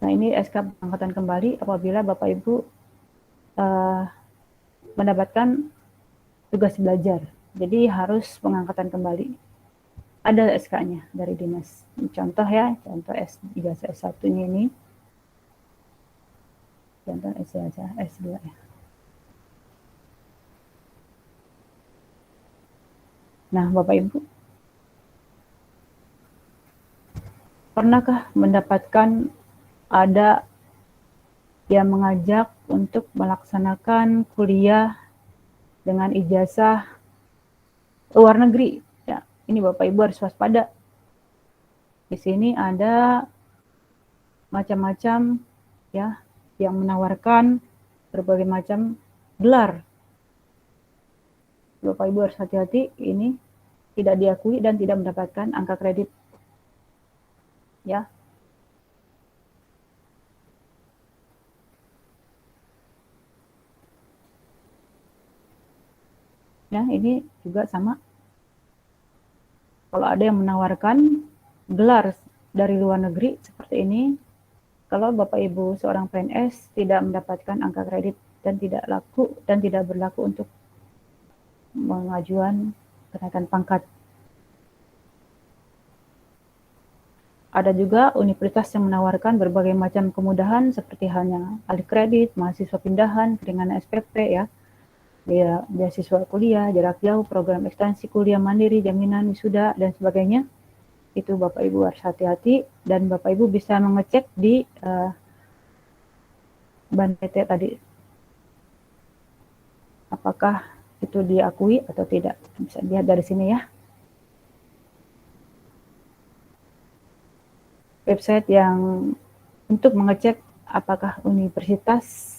Nah, ini SK pengangkatan kembali apabila Bapak Ibu mendapatkan tugas belajar. Jadi harus pengangkatan kembali. Ada SK-nya dari dinas. Contoh ya, contoh ijazah S1-nya ini. Contoh ijazah S2 ya. Nah, Bapak Ibu, pernahkah mendapatkan ada yang mengajak untuk melaksanakan kuliah dengan ijazah luar negeri? Ya, ini Bapak Ibu harus waspada. Di sini ada macam-macam ya yang menawarkan berbagai macam gelar. Bapak Ibu harus hati-hati, ini tidak diakui dan tidak mendapatkan angka kredit. Ya. Ya, ini juga sama. Kalau ada yang menawarkan gelar dari luar negeri seperti ini, kalau Bapak Ibu seorang PNS tidak mendapatkan angka kredit dan tidak laku dan tidak berlaku untuk pengajuan kenaikan pangkat. Ada juga universitas yang menawarkan berbagai macam kemudahan seperti halnya alih kredit, mahasiswa pindahan, keringanan SPP ya, beasiswa kuliah, jarak jauh, program ekstensi kuliah mandiri, jaminan wisuda dan sebagainya. Itu Bapak Ibu harus hati-hati dan Bapak Ibu bisa mengecek di BAN-PT tadi. Apakah itu diakui atau tidak? Bisa lihat dari sini ya. Website yang untuk mengecek apakah universitas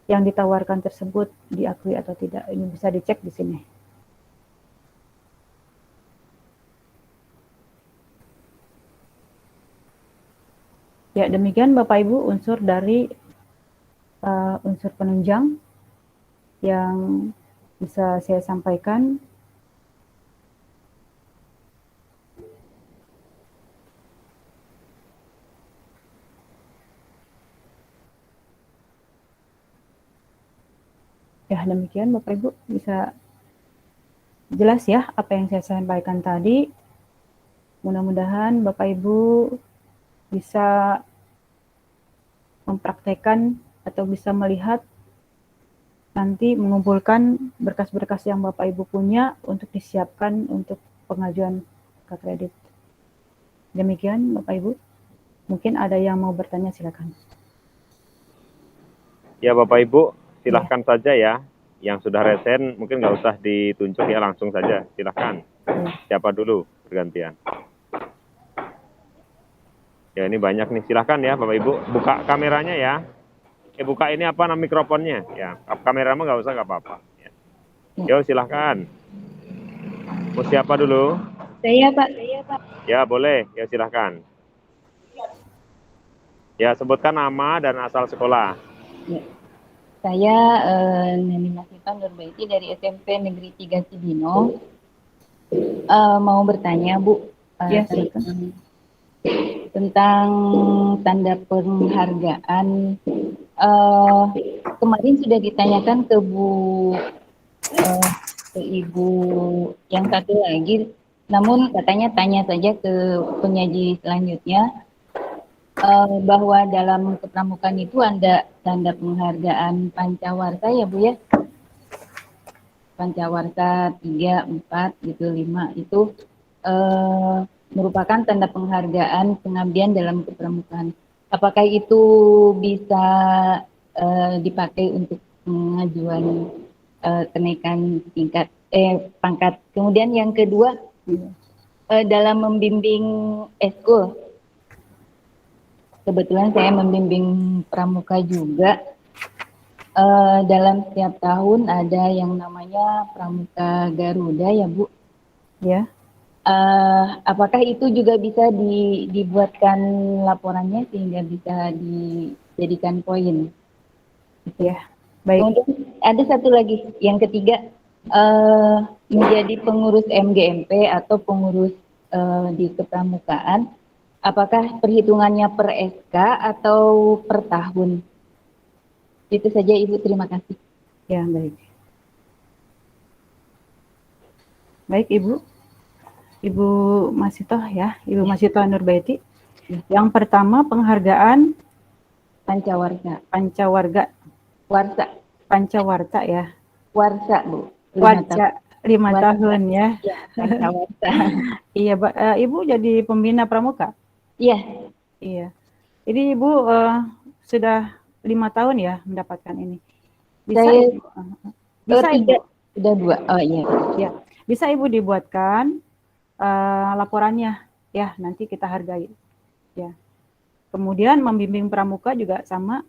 yang ditawarkan tersebut diakui atau tidak. Ini bisa dicek di sini. Ya, demikian Bapak Ibu unsur dari unsur penunjang yang bisa saya sampaikan. Ya, demikian Bapak Ibu bisa jelas ya apa yang saya sampaikan tadi. Mudah-mudahan Bapak Ibu bisa mempraktekkan atau bisa melihat nanti mengumpulkan berkas-berkas yang Bapak Ibu punya untuk disiapkan untuk pengajuan ke kredit. Demikian Bapak Ibu. Mungkin ada yang mau bertanya, silakan. Ya Bapak Ibu, silahkan saja ya. Yang sudah resen mungkin nggak usah ditunjuk ya, langsung saja. Silahkan. Siapa dulu bergantian? Ya ini banyak nih, silahkan ya Bapak Ibu. Buka kameranya ya. Buka ini apa nama mikrofonnya? Ya, kamera mah nggak usah, nggak apa-apa. Ya. Yo silahkan. Mau siapa dulu? Saya Pak. Ya boleh, ya silahkan. Ya sebutkan nama dan asal sekolah. Ya. Saya Nani Masifah Nurbaiti dari SMP Negeri 3 Cibino. Mau bertanya Bu, Ya, silakan. tentang tanda penghargaan. Kemarin sudah ditanyakan ke ke Ibu yang satu lagi, namun katanya tanya saja ke penyaji selanjutnya, bahwa dalam kepramukaan itu ada tanda penghargaan Pancawarta ya Bu ya? Pancawarta 3, 4, gitu, 5 itu merupakan tanda penghargaan pengabdian dalam kepramukaan. Apakah itu bisa dipakai untuk pengajuan kenaikan tingkat pangkat? Kemudian yang kedua, dalam membimbing eskul, kebetulan saya membimbing pramuka juga. Dalam setiap tahun ada yang namanya Pramuka Garuda ya Bu. Ya. Apakah itu juga bisa dibuatkan laporannya sehingga bisa dijadikan poin? Ya, baik. Kemudian ada satu lagi, yang ketiga, menjadi pengurus MGMP atau pengurus di kepramukaan, apakah perhitungannya per SK atau per tahun? Itu saja Ibu, terima kasih. Ya, baik. Baik, Ibu. Ibu Masitoh ya, Ibu Ya. Masitoh Nurbaiti. Ya. Yang pertama penghargaan Pancawarta. Pancawarga, Warsa. Pancawarta ya. Warsa, Bu. 5 tahun. Warja 5 Warsa. tahun ya. Ya, Pancawarta. Iya, Ibu jadi pembina pramuka? Iya. Iya. Jadi Ibu sudah 5 tahun ya mendapatkan ini. Bisa Saya Ibu? Bisa Ibu? Sudah 2. Oh iya. Ya. Bisa Ibu dibuatkan laporannya ya, nanti kita hargai ya. Kemudian membimbing pramuka juga sama,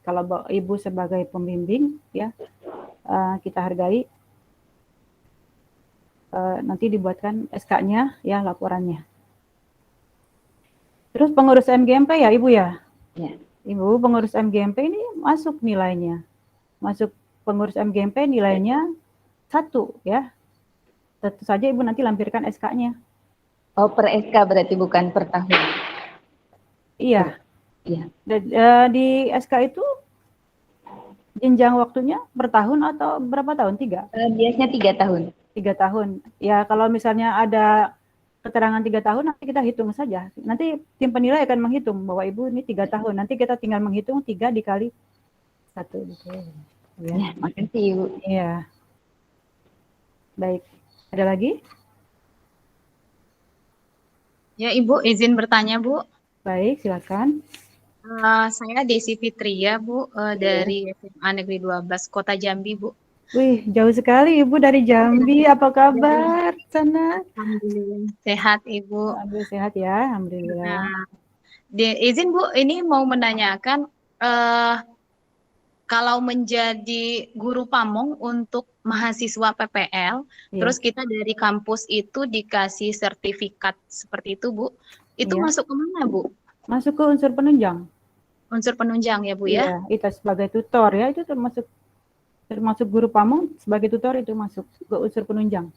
kalau Ibu sebagai pembimbing ya, kita hargai, nanti dibuatkan SK-nya ya, laporannya. Terus pengurus MGMP ya Ibu ya? Ya. Ibu pengurus MGMP ini masuk nilainya, masuk pengurus MGMP nilainya 1 ya. Tentu saja Ibu nanti lampirkan SK-nya. Oh, per SK berarti bukan per tahun. Iya. Iya. Di SK itu jenjang waktunya per tahun atau berapa tahun? 3? Biasanya 3 tahun. 3 tahun. Ya kalau misalnya ada keterangan 3 tahun, nanti kita hitung saja. Nanti tim penilai akan menghitung bahwa Ibu ini 3 tahun. Nanti kita tinggal menghitung 3 dikali 1 gitu. Ya. Ya, makasih Ibu. Iya. Baik. Ada lagi? Ya, Ibu, izin bertanya, Bu. Baik, silakan. Saya Desi Fitria, Bu, dari SMA Negeri 12 Kota Jambi, Bu. Wih, jauh sekali Ibu dari Jambi. Apa kabar sana? Alhamdulillah. Sehat, Ibu. Alhamdulillah sehat ya, alhamdulillah. Nah, izin, Bu, ini mau menanyakan, kalau menjadi guru pamong untuk mahasiswa PPL, Iya. terus kita dari kampus itu dikasih sertifikat seperti itu, Bu. Itu Iya. masuk ke mana, Bu? Masuk ke unsur penunjang. Unsur penunjang ya, Bu, ya? Iya, itu sebagai tutor ya, itu termasuk guru pamong sebagai tutor, itu masuk ke unsur penunjang.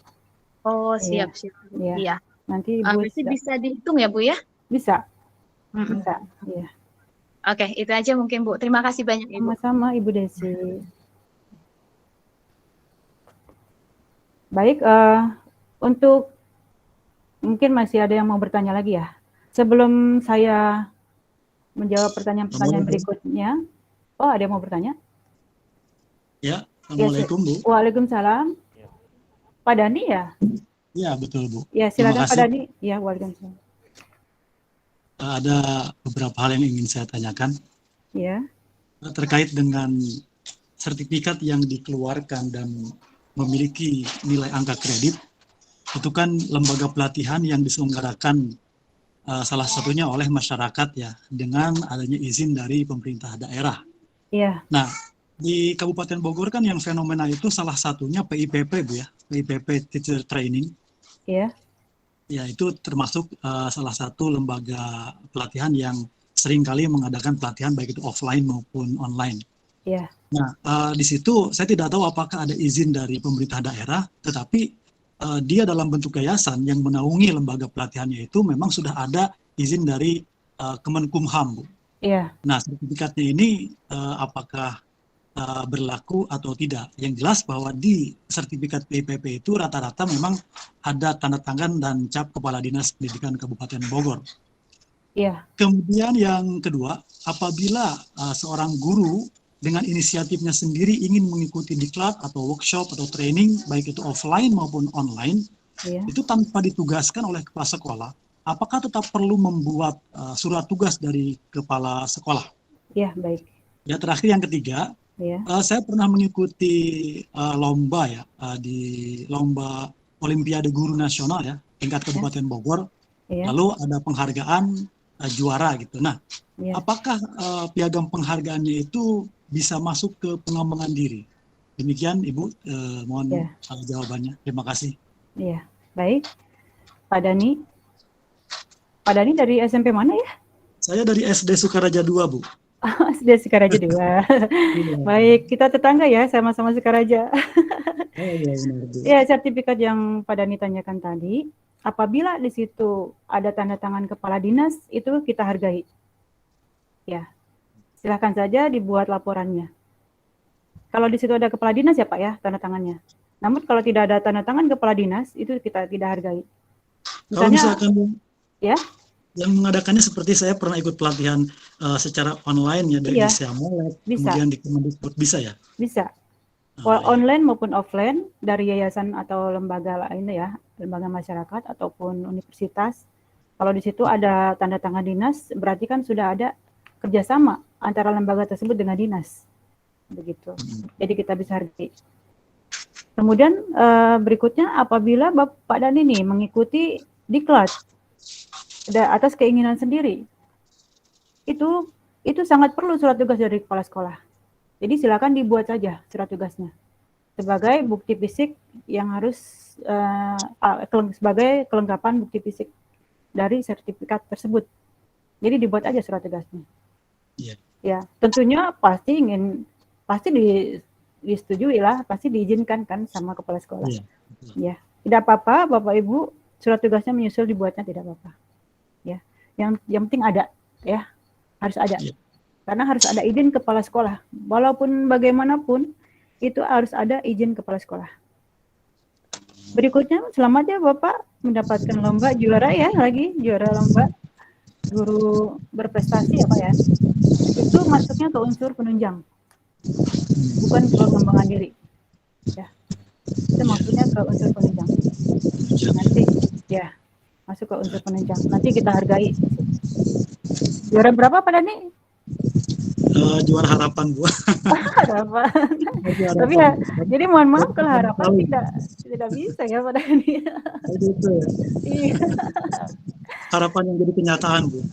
Oh, Iya. siap. Iya. Iya. Nanti Ibu Berarti bisa dihitung ya, Bu, ya? bisa. Mm-mm. Bisa. Iya. Oke, itu aja mungkin, Bu. Terima kasih banyak, Ibu. Sama-sama Ibu Desi. Baik, untuk mungkin masih ada yang mau bertanya lagi ya. Sebelum saya menjawab pertanyaan-pertanyaan berikutnya. Oh, ada yang mau bertanya? Ya, Assalamualaikum, Bu. Waalaikumsalam. Pak Dani ya? Ya, betul, Bu. Ya, silakan Pak Dani. Ya, waalaikumsalam. Ada beberapa hal yang ingin saya tanyakan. Ya. Terkait dengan sertifikat yang dikeluarkan dan memiliki nilai angka kredit, itu kan lembaga pelatihan yang diselenggarakan salah satunya oleh masyarakat ya, dengan adanya izin dari pemerintah daerah. Iya. Nah, di Kabupaten Bogor kan yang fenomena itu salah satunya PIPP, Bu ya, PIPP Teacher Training. Iya. Ya, itu termasuk salah satu lembaga pelatihan yang seringkali mengadakan pelatihan baik itu offline maupun online. Iya. Nah, di situ saya tidak tahu apakah ada izin dari pemerintah daerah, tetapi dia dalam bentuk yayasan yang menaungi lembaga pelatihannya itu memang sudah ada izin dari Kemenkumham, Bu. Iya. Nah, sertifikatnya ini apakah berlaku atau tidak? Yang jelas bahwa di sertifikat PIPP itu rata-rata memang ada tanda tangan dan cap Kepala Dinas Pendidikan Kabupaten Bogor. Iya. Kemudian yang kedua, apabila seorang guru dengan inisiatifnya sendiri ingin mengikuti diklat atau workshop atau training, baik itu offline maupun online, Iya. itu tanpa ditugaskan oleh kepala sekolah, apakah tetap perlu membuat surat tugas dari kepala sekolah? Iya, baik. Ya, terakhir yang ketiga, Iya. saya pernah mengikuti lomba ya, di lomba Olimpiade Guru Nasional ya, tingkat Kabupaten Bogor. Iya. Lalu ada penghargaan juara gitu. Nah, Iya. apakah piagam penghargaannya itu bisa masuk ke pengembangan diri? Demikian Ibu, mohon Iya. jawabannya. Terima kasih. Iya, baik. Pak Dani. Pak Dani dari SMP mana ya? Saya dari SD Sukaraja 2, Bu. Sudah Sukaraja 2. Baik, kita tetangga ya, sama-sama Sukaraja. Iya, benar, Bu. Ya, sertifikat yang Pak Dani tanyakan tadi, apabila di situ ada tanda tangan kepala dinas, itu kita hargai. Ya, silakan saja dibuat laporannya. Kalau di situ ada kepala dinas ya Pak ya, tanda tangannya. Namun kalau tidak ada tanda tangan kepala dinas, itu kita tidak hargai. Kalau misalkan ya, yang mengadakannya seperti saya pernah ikut pelatihan secara online ya dari Iya, Siamolet, bisa. kemudian di Kemendikbud, bisa ya? Bisa. Oh, iya. Online maupun offline dari yayasan atau lembaga lain ya, lembaga masyarakat ataupun universitas. Kalau di situ ada tanda tangan dinas, berarti kan sudah ada kerjasama antara lembaga tersebut dengan dinas. Begitu. Jadi kita bisa hargai. Kemudian berikutnya apabila Bapak dan ini mengikuti diklat atas keinginan sendiri, itu sangat perlu surat tugas dari kepala sekolah. Jadi silakan dibuat saja surat tugasnya sebagai bukti fisik yang harus sebagai kelengkapan bukti fisik dari sertifikat tersebut. Jadi dibuat aja surat tugasnya. Iya. Ya, tentunya pasti disetujui lah, pasti diizinkan kan sama kepala sekolah. Iya. Ya, tidak apa-apa Bapak Ibu, surat tugasnya menyusul dibuatnya tidak apa-apa. Ya, yang penting ada, ya, harus ada. Iya. Karena harus ada izin kepala sekolah. Walaupun bagaimanapun itu harus ada izin kepala sekolah. Berikutnya, selamat ya Bapak mendapatkan lomba juara ya, juara lomba guru berprestasi ya Pak ya. Itu masuknya ke unsur penunjang, bukan ke pengembangan diri. Ya, itu maksudnya ke unsur penunjang. Nanti ya masuk ke unsur penunjang. Nanti kita hargai. Juara berapa Pak Dani? Juara harapan Bu. Harapan. Tapi ya, jadi mohon maaf kalau harapan tidak bisa ya Pak Dani. Gitu. Iya. Harapan yang jadi kenyataan Bu.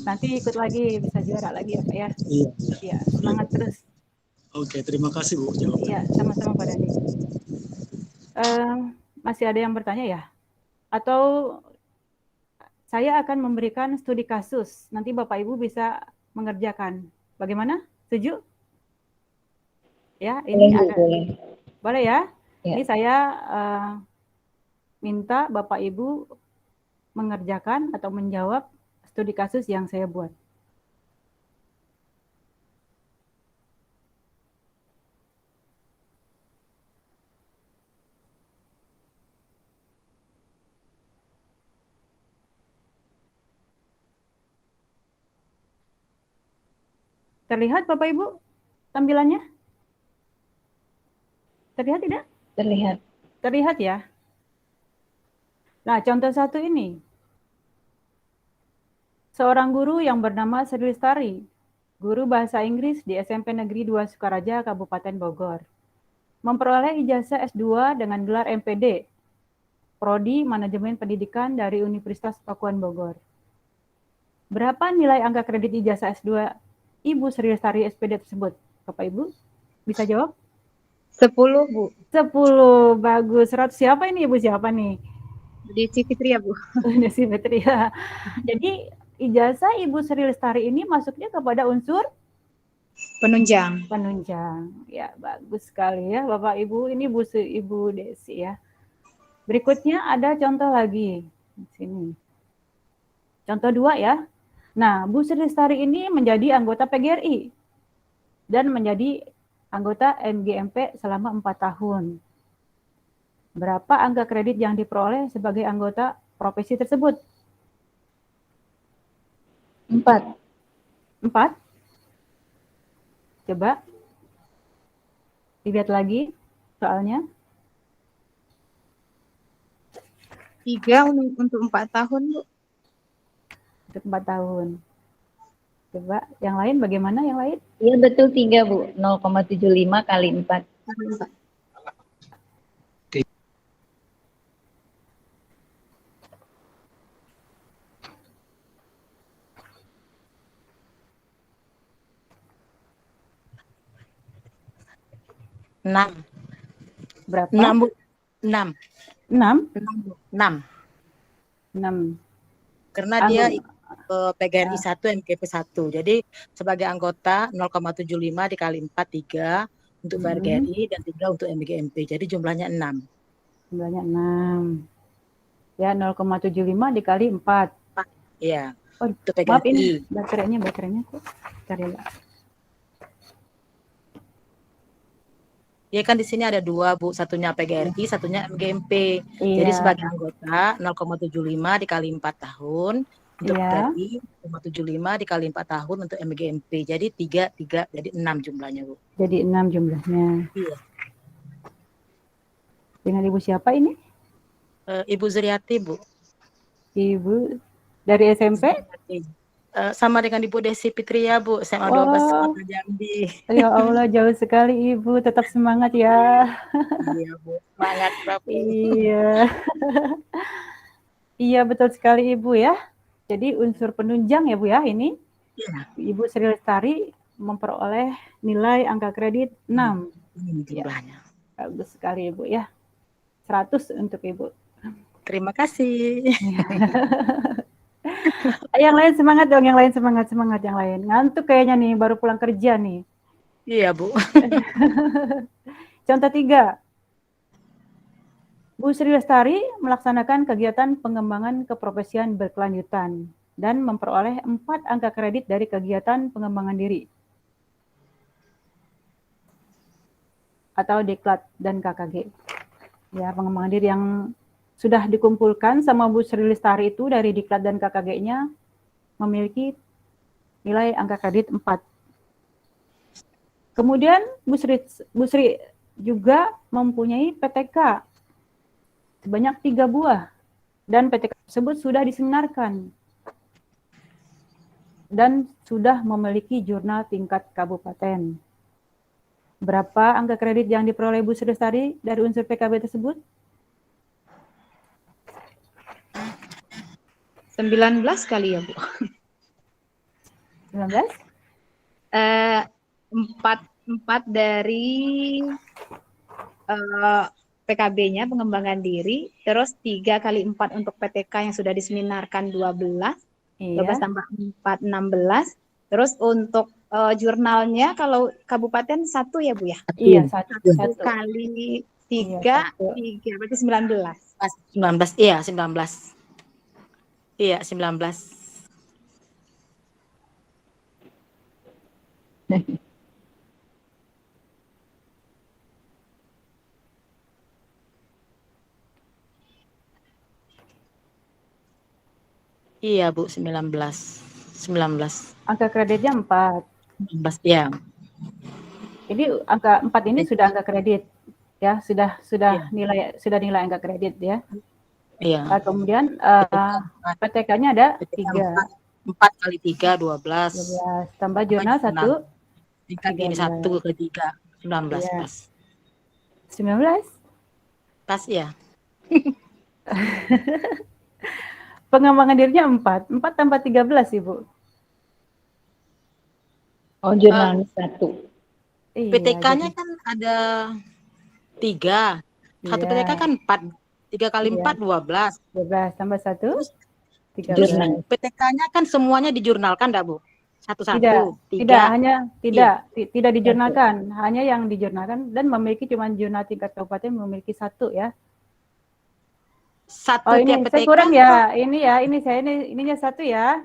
Nanti ikut lagi, bisa juara lagi ya Pak ya. Iya. Iya, semangat terus. Oke, terima kasih Bu jawabannya. Iya, sama-sama Pak Dani. Masih ada yang bertanya ya? Atau saya akan memberikan studi kasus, nanti Bapak Ibu bisa mengerjakan. Bagaimana? Setuju? Ya, ini ada. Boleh ya? Ya. Ini saya minta Bapak Ibu mengerjakan atau menjawab studi kasus yang saya buat. Terlihat Bapak Ibu tampilannya? Terlihat tidak? Terlihat. Terlihat ya. Nah, contoh satu ini. Seorang guru yang bernama Sri Lestari, guru bahasa Inggris di SMP Negeri 2 Sukaraja, Kabupaten Bogor, memperoleh ijazah S2 dengan gelar MPD, Prodi Manajemen Pendidikan dari Universitas Pakuan Bogor. Berapa nilai angka kredit ijazah S2 Ibu Sri Lestari SPD tersebut? Bapak Ibu bisa jawab? 10 Bu. 10, bagus. 100 siapa ini Ibu? Siapa nih? Desi Fitria Bu. Desi Fitria. Jadi ijazah Ibu Sri Lestari ini masuknya kepada unsur Penunjang. penunjang. Ya, bagus sekali ya Bapak Ibu. Ini Ibu Desi ya. Berikutnya ada contoh lagi di sini. Contoh 2 ya. Nah, Bu Sri Lestari ini menjadi anggota PGRI dan menjadi anggota MGMP selama 4 tahun. Berapa angka kredit yang diperoleh sebagai anggota profesi tersebut? 4. 4? Coba dilihat lagi soalnya. 3 untuk 4 tahun Bu. Untuk 4 tahun. Coba yang lain bagaimana yang lain? Iya betul 3 Bu, 0,75 kali 4. Enam. Berapa? 6 Bu. 6. 6? 6. 6. Karena dia PGRI 1 MGP 1. Jadi sebagai anggota 0,75 dikali 4 3 untuk PGRI dan 3 untuk MGMP. Jadi jumlahnya 6. Jumlahnya 6. Ya, 0,75 dikali 4. Iya. Oh, untuk maaf PGRI. ini baterainya kok cari lah. Ya kan di sini ada dua, Bu. Satunya PGRI, satunya MGMP. Jadi Iya, sebagai anggota 0,75 dikali 4 tahun untuk iya. PGRI, 0,75 dikali 4 tahun untuk MGMP. Jadi 3, jadi 6 jumlahnya, Bu. Jadi 6 jumlahnya. Iya. Dengan Ibu siapa ini? Ibu Zuriati, Bu. Ibu dari SMP? Sama dengan Ibu Desi Fitria, Bu. SMA 12 Wah, Kota Jambi. ya Allah jauh sekali Ibu. Tetap semangat ya. Iya, Bu. Semangat, Bapak. Iya. Iya betul sekali Ibu ya. Jadi unsur penunjang ya Bu ya ini. Iya. Ibu Sri Lestari memperoleh nilai angka kredit 6. Ini jumlahnya. Bagus sekali Ibu ya. 100 untuk Ibu. Terima kasih. Yang lain semangat dong, yang lain semangat yang lain. Ngantuk kayaknya nih, baru pulang kerja nih. Iya, Bu. Contoh 3. Bu Sri Lestari melaksanakan kegiatan pengembangan keprofesian berkelanjutan dan memperoleh 4 angka kredit dari kegiatan pengembangan diri atau Diklat dan KKG. Ya, pengembangan diri yang sudah dikumpulkan sama Bu Sri Lestari itu dari Diklat dan KKG-nya memiliki nilai angka kredit 4. Kemudian Bu Sri juga mempunyai PTK sebanyak 3 buah dan PTK tersebut sudah diseminarkan dan sudah memiliki jurnal tingkat kabupaten. Berapa angka kredit yang diperoleh Bu Sri Lestari dari unsur PKB tersebut? 19 kali ya, Bu. 19? 4 dari PKB-nya pengembangan diri, terus 3 kali 4 untuk PTK yang sudah diseminarkan 12, Iya. 12 tambah 4, 16. Terus untuk jurnalnya kalau kabupaten 1 ya Bu ya? Iya, 1 1. kali 3, Iya, 3 berarti 19. 19, iya 19. Iya, 19. Iya, Bu, 19. 19. Angka kreditnya 4. 19, ya. Ini angka 4 ini sudah angka kredit. Ya, sudah nilai angka kredit ya. Iya. Kemudian PTK-nya ada 3. 4 kali 3, 12. 12. Tambah jurnal 1. Tingkat ini 1 ke 3, 19 Iya. pas. 19? Pas ya. Pengembangan dirinya 4. 4 tambah 13, Ibu. Oh, jurnal 1. Iya, PTK-nya kan ada 3. Satu Iya. PTK kan 4. 3 kali 4, 12. 12 tambah 1, Terus 13. PTK-nya kan semuanya dijurnalkan, enggak, Bu? Satu-satu. Tidak dijurnalkan. Hanya yang dijurnalkan dan memiliki cuma jurnal tingkat kabupaten memiliki 1 ya. Satu Oh, ini tiap saya PTK. kurang ya. Ininya 1 ya.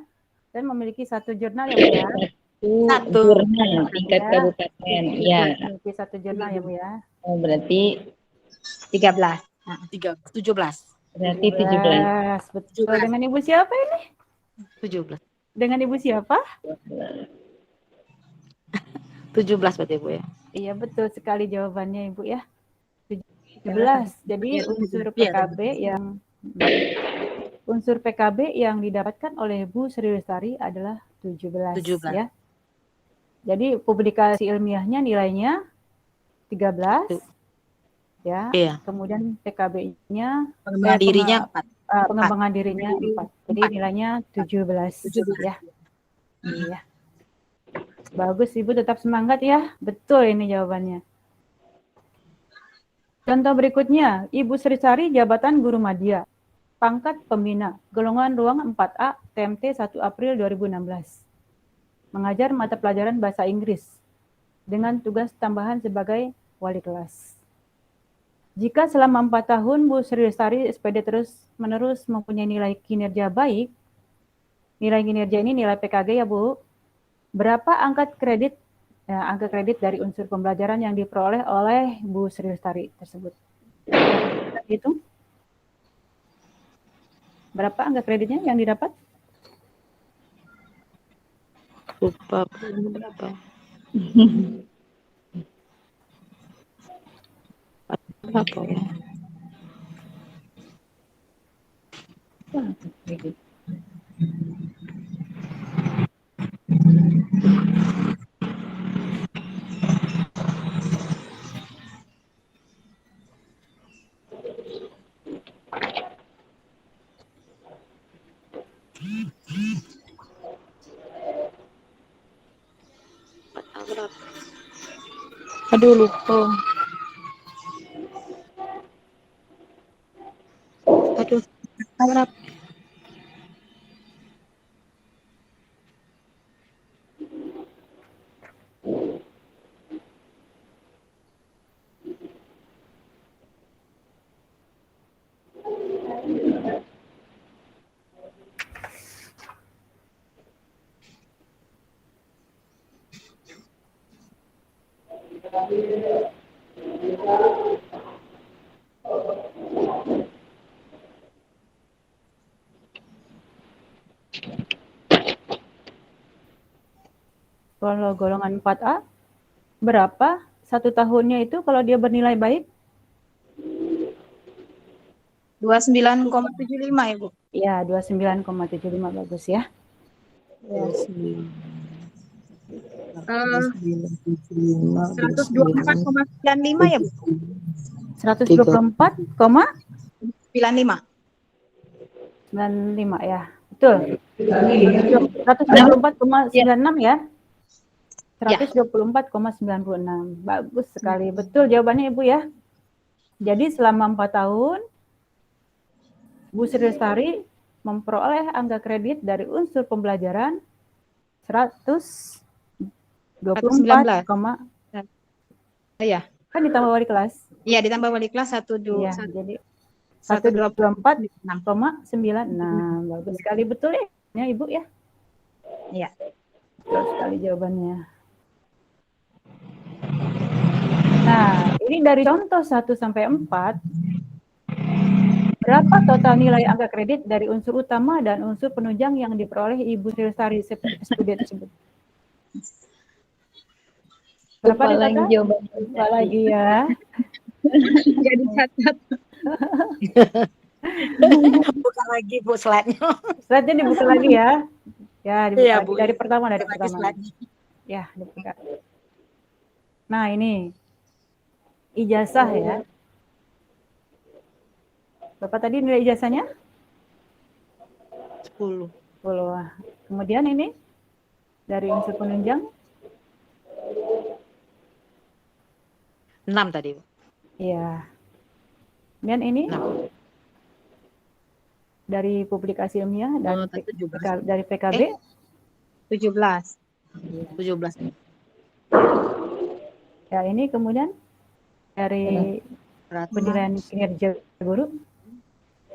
Dan memiliki 1 jurnal ya, Bu ya. Satu. Jurnal tingkat Ya. kabupaten. Ya. Memiliki 1 jurnal ya, Bu ya. Oh, berarti 13. 17. berarti 17. Betul. Dengan Ibu siapa ini? 17. Dengan Ibu siapa? 17 berarti, Bu ya. Iya, betul sekali jawabannya, Ibu ya. 17. Jadi unsur PKB yang didapatkan oleh Bu Sri Lestari adalah 17 ya. Jadi publikasi ilmiahnya nilainya 13 ya. Iya. Kemudian PKB-nya Pengembangan dirinya 4. pengembangan dirinya 4. Jadi nilainya 17 ya. Iya. Bagus, Ibu tetap semangat ya. Betul ini jawabannya. Contoh berikutnya, Ibu Sri Lestari jabatan guru madya, pangkat pembina, golongan ruang 4A, TMT 1 April 2016. Mengajar mata pelajaran bahasa Inggris dengan tugas tambahan sebagai wali kelas. Jika selama 4 tahun Bu Sri Lestari SPD terus-menerus mempunyai nilai kinerja baik, nilai kinerja ini nilai PKG ya Bu, berapa angka kredit angka kredit dari unsur pembelajaran yang diperoleh oleh Bu Sri Lestari tersebut. Hitung berapa angka kreditnya yang didapat? Lupa berapa. Apa ya? Aduh lupa. Aduh berapa? Kalau golongan 4A, berapa satu tahunnya itu kalau dia bernilai baik? 29,75 ya, Bu. Ya, 29,75 bagus ya. Ya. 124,95 124,95 ya, Bu. 124,95 ya. Betul. 124,96 ya. 124,96. Bagus sekali. Betul jawabannya Ibu ya. Jadi selama 4 tahun Bu Sri Lestari memperoleh angka kredit dari unsur pembelajaran 124, Ya. kan ditambah wali kelas. Iya, ditambah wali kelas 1 Iya, jadi 124,96. Bagus sekali, betul ya Ibu ya? Iya. Betul sekali jawabannya. Nah, ini dari contoh 1 sampai 4. Berapa total nilai angka kredit dari unsur utama dan unsur penunjang yang diperoleh Ibu Sri Lestari studi tersebut? Berapa Lupa lagi jawabannya. Lupa lagi ya. Jadi catat. Buka lagi Bu slide-nya. Slide-nya dibuka lagi ya. Ya, dibuka Iya, lagi. Bu. Dari pertama, dari Buka lagi pertama. slide-nya. Ya, dibuka. Nah, ini ijazah ya. Bapak tadi nilai ijazahnya? 10. 10. Kemudian ini dari unsur penunjang? 6 tadi, Bu. Iya. Kemudian ini 6. dari publikasi ilmiah dan tadi 17. dari PKB? 17. 17. Ya, ini kemudian dari penilaian kinerja guru?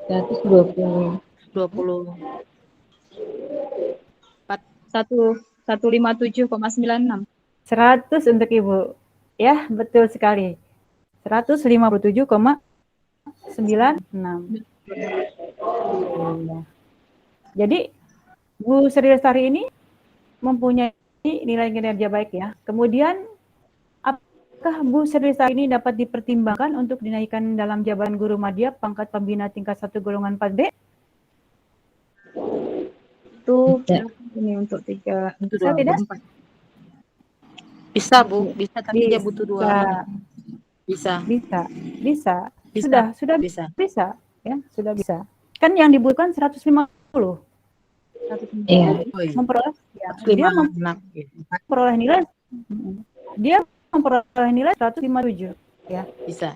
120. 20. 157,96. 100 untuk Ibu. Ya, betul sekali. 157,96. Jadi, Bu Sri Lestari ini mempunyai nilai kinerja baik ya. Kemudian, apakah Bu Sri Lestari ini dapat dipertimbangkan untuk dinaikkan dalam jabatan guru madya pangkat pembina tingkat 1 golongan 4B? Itu ini untuk 3. Untuk Bisa tidak? 24. Bisa, Bu. Bisa, tapi dia butuh 2. Bisa. Bisa. Bisa. Sudah Bisa. bisa. Ya, sudah bisa. Kan yang dibutuhkan 150. Iya. Oh, iya. Memperoleh ya, 156. memperoleh nilai dia memperoleh nilai 157 ya. Bisa.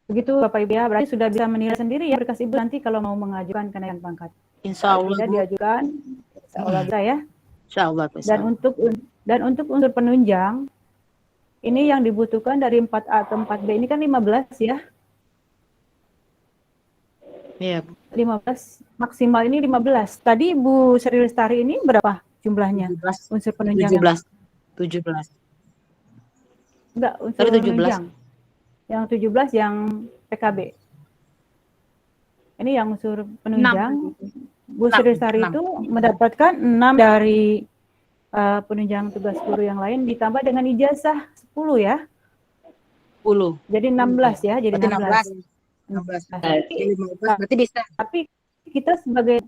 Begitu Bapak Ibu ya, berarti sudah bisa menilai sendiri ya berkas Ibu nanti kalau mau mengajukan kenaikan pangkat. Insya Allah, Tidak Bu. diajukan, insya Allah bisa ya. Insya Allah bisa. Dan untuk unsur penunjang ini yang dibutuhkan dari 4A ke 4B ini kan 15 ya. Iya, Bu. 15 maksimal ini 15. Tadi Bu Sri Lestari ini berapa jumlahnya? 17. Unsur penunjang. 17. 17. Enggak, unsur Tadi 17. penunjang. Yang 17 yang PKB. Ini yang unsur penunjang. Bu Sri Lestari 6. itu mendapatkan 6 dari penunjang tugas guru yang lain ditambah dengan ijazah 10 ya. 10. Jadi 16 ya, jadi Berarti 16. 16. Jadi 15 berarti bisa. Tapi kita sebagai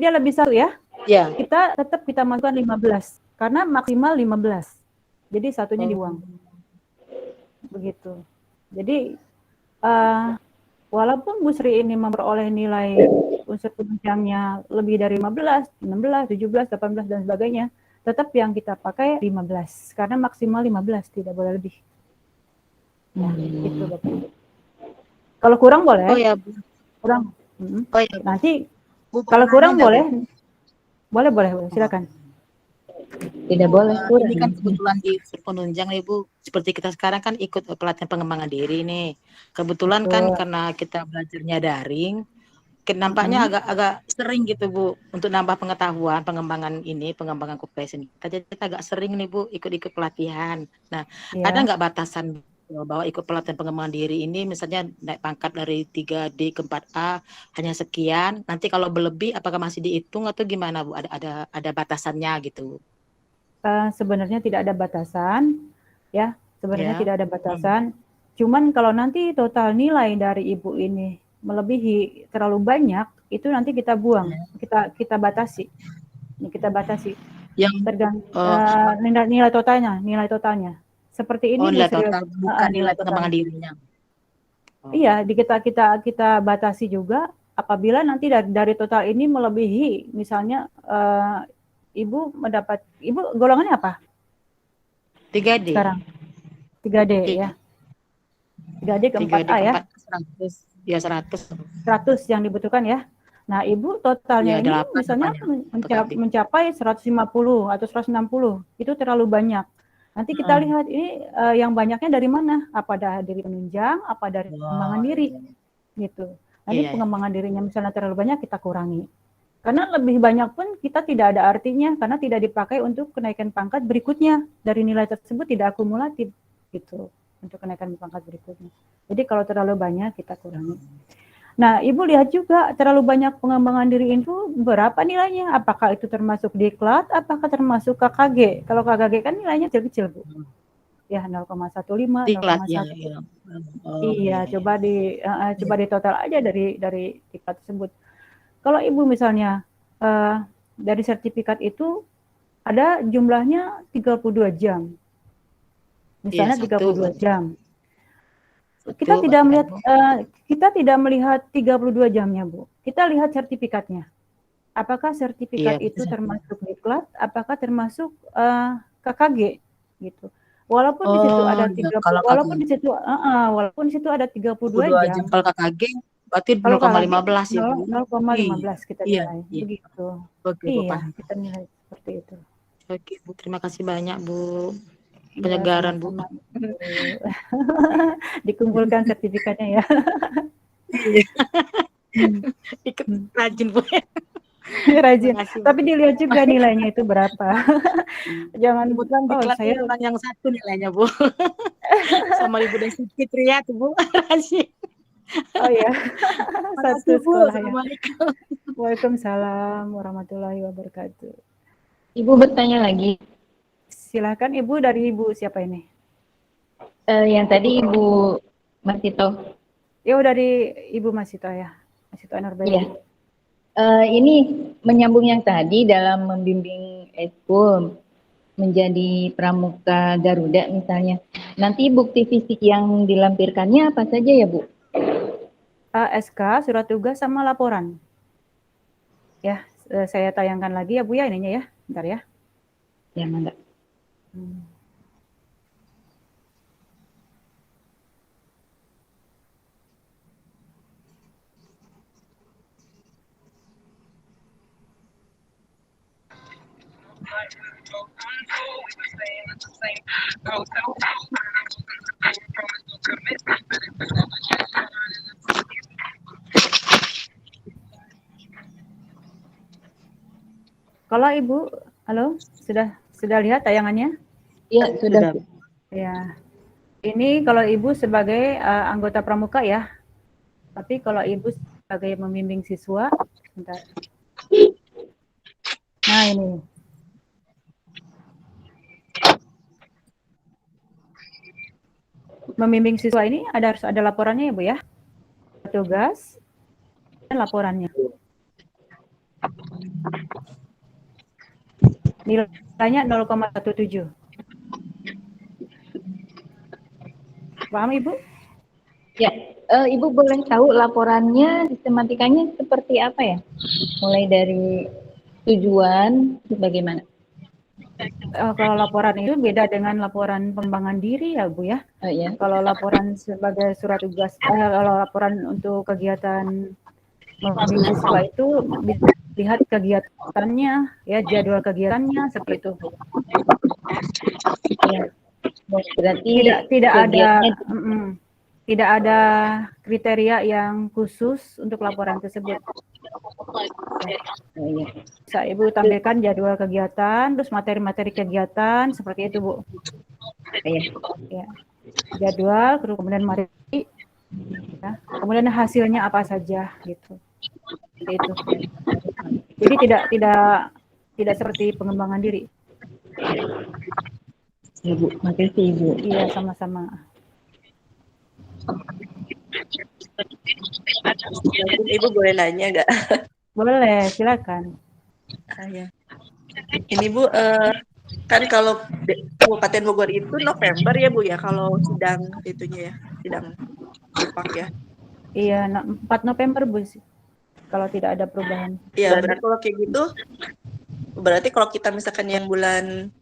dia lebih satu ya. Ya. Kita tetap kita masukkan 15 karena maksimal 15. Jadi satunya dibuang. Begitu. Jadi walaupun Bu Sri ini memperoleh nilai unsur penunjangnya lebih dari 15, 16, 17, 18 dan sebagainya, tetap yang kita pakai 15 karena maksimal 15, tidak boleh lebih. Ya, itu Bapak Ibu. Kalau kurang boleh. Oh ya, Bu. Kurang. Oh ya, Bu. Nanti Bu, kalau kurang nanya, boleh. Bu. Boleh, silakan. Tidak boleh kurang. Ini kan kebetulan di penunjang nih Bu, seperti kita sekarang kan ikut pelatihan pengembangan diri nih. Kebetulan kan karena kita belajarnya daring, nampaknya agak sering gitu Bu untuk nambah pengetahuan pengembangan kompetensi. Jadi kita agak sering nih Bu ikut-ikut pelatihan. Nah, ada nggak batasan bahwa ikut pelatihan pengembangan diri ini misalnya naik pangkat dari 3D ke 4A hanya sekian, nanti kalau berlebih apakah masih dihitung atau gimana Bu? Ada batasannya gitu. Sebenarnya tidak ada batasan, ya. Sebenarnya tidak ada batasan. Cuman kalau nanti total nilai dari Ibu ini melebihi terlalu banyak, itu nanti kita buang, kita batasi. Ini kita batasi. Yang tergantung nilai totalnya. Seperti ini nilai total, bukan nilai pengembangan dirinya. Iya, kita batasi juga apabila nanti dari total ini melebihi, misalnya Ibu golongannya apa? 3D. Sekarang 3D ya. 3D ke 4A ya. 100. Ya 100. 100 yang dibutuhkan ya. Nah, Ibu totalnya ini misalnya mencapai 150 atau 160. Itu terlalu banyak. Nanti kita lihat ini yang banyaknya dari mana? Apa dari penunjang, apa dari pengembangan diri. Gitu. Nanti pengembangan dirinya misalnya terlalu banyak, kita kurangi. Karena lebih banyak pun kita tidak ada artinya karena tidak dipakai untuk kenaikan pangkat berikutnya. Dari nilai tersebut tidak akumulatif gitu untuk kenaikan pangkat berikutnya. Jadi kalau terlalu banyak kita kurangi. Nah, Ibu lihat juga terlalu banyak pengembangan diri itu berapa nilainya? Apakah itu termasuk diklat? Apakah termasuk KKG? Kalau KKG kan nilainya kecil-kecil, Bu. Ya 0,15, 0,1. Iya, coba di total aja dari diklat tersebut. Kalau Ibu misalnya dari sertifikat itu ada jumlahnya 32 jam. Misalnya 32 jam. Kita tidak melihat 32 jamnya, Bu. Kita lihat sertifikatnya. Apakah sertifikat itu termasuk diklat? Apakah termasuk KKG gitu. Walaupun di situ ada 30, walaupun di situ ada 32 jam. Kalau KKG berarti 0,15 ya, Bu. 0,15 kita nilai. Begitu. Iya, kita nilai seperti itu. Oke, Bu. Terima kasih banyak, Bu. Penyegaran, Bu. Dikumpulkan sertifikatnya ya. Ikut rajin, Bu. Rajin. Tapi dilihat juga nilainya itu berapa. Jangan saya orang yang satu nilainya, Bu. Sama Ibu Desi Fitria tuh, Bu. Rajin. Oh ya. Satu sekolah ya. Assalamualaikum. Waalaikumsalam warahmatullahi wabarakatuh. Ibu bertanya lagi. Silakan Ibu, dari Ibu siapa ini? Yang tadi Ibu Masito. Ya, dari Ibu Masito ya. Masito Anarbaya. Iya. Ini menyambung yang tadi dalam membimbing eskul menjadi pramuka Garuda misalnya. Nanti bukti fisik yang dilampirkannya apa saja ya, Bu? SK, surat tugas sama laporan. Ya, saya tayangkan lagi ya Bu ya ininya ya. Bentar ya. Ya, mangga. Kalau Ibu, halo, sudah lihat tayangannya? Iya, sudah. Ya. Ini kalau Ibu sebagai anggota pramuka ya. Tapi kalau Ibu sebagai membimbing siswa, bentar. Nah, ini. Membimbing siswa ini harus ada laporannya ya, Bu ya. Tugas dan laporannya. Nilainya 0,17. Paham Ibu? Ya, Ibu boleh tahu laporannya, sistematikanya seperti apa ya? Mulai dari tujuan, bagaimana? Kalau laporan itu beda dengan laporan pengembangan diri ya Bu ya. Oh iya. Kalau laporan sebagai surat tugas, kalau laporan untuk kegiatan membimbing siswa itu lihat kegiatannya, ya jadwal kegiatannya seperti itu. Ya. Berarti tidak ada kriteria yang khusus untuk laporan tersebut. Bisa Ibu tampilkan jadwal kegiatan, terus materi-materi kegiatan seperti itu Bu. Ya. Jadwal, kemudian materi, ya. Kemudian hasilnya apa saja gitu. Seperti itu. Jadi tidak seperti pengembangan diri. Ya Bu, makasih Ibu. Iya, sama-sama. Ibu boleh nanya nggak? Boleh, silakan. Ya. Ini Bu, kan kalau Kabupaten Bogor itu November ya Bu ya, kalau sidang itunya ya, sidang Pak ya. Iya, 4 November Bu, kalau tidak ada perubahan. Iya, berarti kalau kayak gitu, berarti kalau kita misalkan yang bulan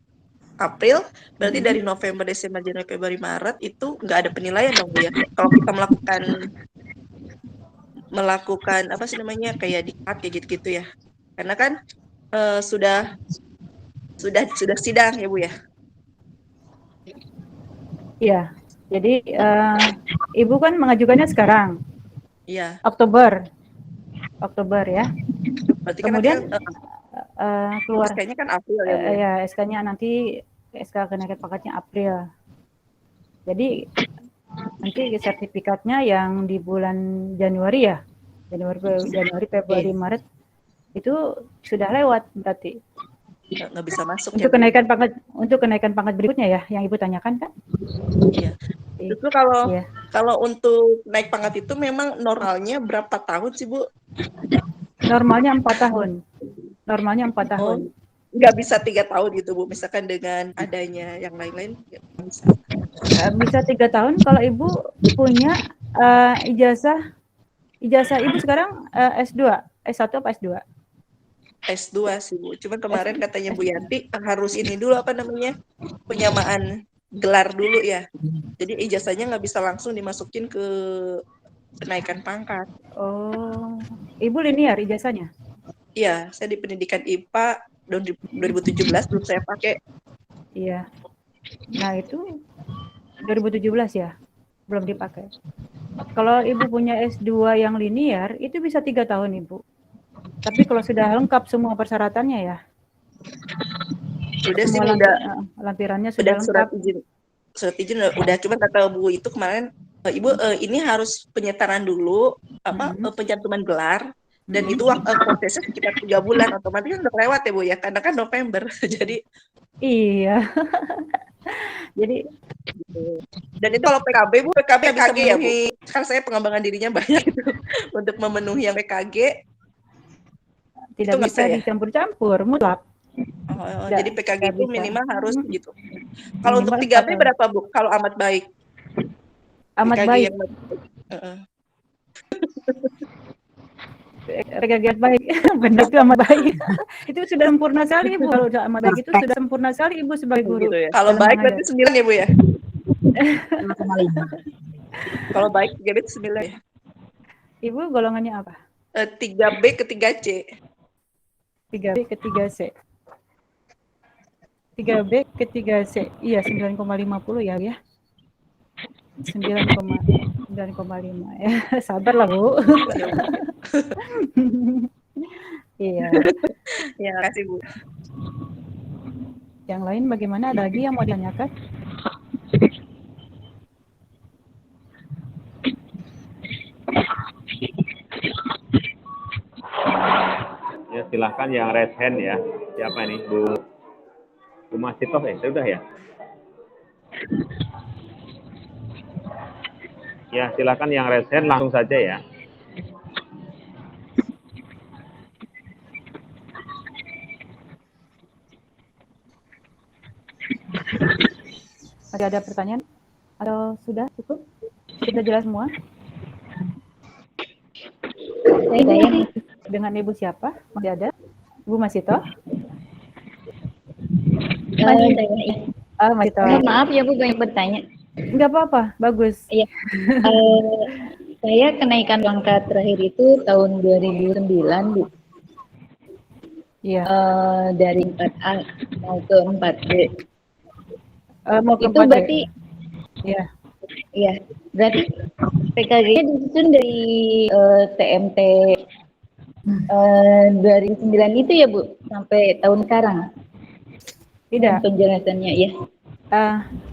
April, berarti dari November, Desember, Januari, Februari, Maret itu nggak ada penilaian dong Bu ya. Kalau kita melakukan apa sih namanya kayak dikat kayak gitu-gitu ya. Karena kan sudah sidang ya Bu ya. Iya. Jadi Ibu kan mengajukannya sekarang. Iya. Oktober ya. Berarti kemudian kan keluar. SK-nya kan April ya Bu. Ya, SK-nya nanti SK kenaikan pangkatnya April. Jadi nanti sertifikatnya yang di bulan Januari ya, Januari, Februari, Maret itu sudah lewat berarti. Nggak bisa masuk. Untuk kenaikan pangkat berikutnya ya, yang Ibu tanyakan kan? Iya. Justru kalau untuk naik pangkat itu memang normalnya berapa tahun sih Bu? Normalnya 4 tahun. Normalnya 4 tahun. Nggak bisa 3 tahun gitu Bu, misalkan dengan adanya yang lain-lain nggak bisa. Bisa 3 tahun kalau Ibu punya ijazah Ibu sekarang S2, S1 apa S2? S2 sih Bu, cuman kemarin katanya Bu Yanti harus ini dulu apa namanya, penyamaan gelar dulu ya. Jadi ijazahnya nggak bisa langsung dimasukin ke kenaikan pangkat. Oh, Ibu linear ijazahnya? Iya, saya di pendidikan IPA 2017 belum saya pakai. Iya. Nah itu 2017 ya, belum dipakai. Kalau Ibu punya S2 yang linear, itu bisa 3 tahun Ibu. Tapi kalau sudah lengkap semua persyaratannya ya. Sudah sih udah. Lampirannya sudah lengkap. Surat izin udah, cuma kata Bu itu kemarin, Ibu ini harus penyetaraan dulu, pencantuman gelar. Dan itu prosesnya sekitar 3 bulan, otomatis udah lewat ya Bu ya, karena kan November. Jadi iya. Jadi dan itu kalau PKB Bu, PKB bisa ya Bu. Kan saya pengembangan dirinya banyak itu untuk memenuhi yang PKG. Tidak itu bisa dicampur-campur, mutlak. Jadi PKG itu minimal harus gitu. Kalau untuk 3B berapa Bu? Kalau amat baik. Amat PKG baik. Regagiat baik, benar itu amat baik. Itu sudah sempurna sekali Ibu. Kalau sudah amat baik itu sudah sempurna sekali Ibu sebagai guru. Gitu ya. Kalau baik berarti 9 ya Bu ya? Kalau baik 3B itu 9 ya? Ibu golongannya apa? 3B ke 3C. 3B ke 3C. 3B ke 3C. Iya, 9,50 ya. 9,5 ya. Sabarlah Bu. Iya. Ya, kasih Bu. Yang lain bagaimana? Ada lagi yang mau ditanyakan? Ya, silahkan yang raise hand ya. Siapa ini? Bu Masitoh ya? Sudah ya? Ya, silakan yang raise hand langsung saja ya. Masih ada pertanyaan? Atau sudah cukup? Sudah jelas semua? Dengan Ibu siapa? Masih ada? Ibu Masito? Masito. Maaf ya Bu, banyak bertanya. Enggak apa-apa, bagus. Iya. Saya kenaikan pangkat terakhir itu tahun 2009 Bu. Iya. Dari 4A mau ke 4B. Mau ke Itu 4B. berarti Iya. Iya, berarti PKG-nya disusun dari TMT 2009 itu ya Bu, sampai tahun sekarang? Tidak. Penjelasannya ya.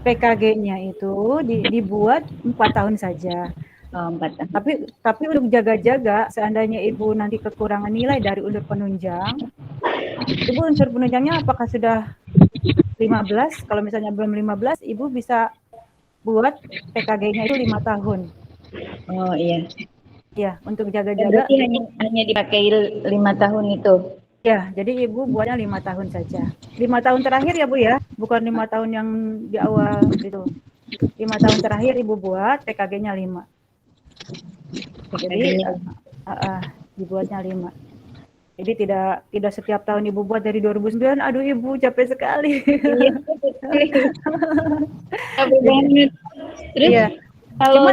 PKG-nya itu dibuat 4 tahun saja. 4 tahun. Tapi untuk jaga-jaga, seandainya Ibu nanti kekurangan nilai dari unsur penunjang, Ibu unsur penunjangnya apakah sudah 15? Kalau misalnya belum 15, Ibu bisa buat PKG-nya itu 5 tahun. Oh iya. Ya, untuk jaga-jaga. Berarti hanya dipakai 5 tahun itu. Ya, jadi Ibu buatnya 5 tahun saja. 5 tahun terakhir ya Bu ya, bukan 5 tahun yang di awal gitu. 5 tahun terakhir Ibu buat PKG-nya 5. Jadi dibuatnya 5. Jadi tidak setiap tahun Ibu buat dari 2009. Aduh Ibu capek sekali. Capek banget. Terus Iya. kalau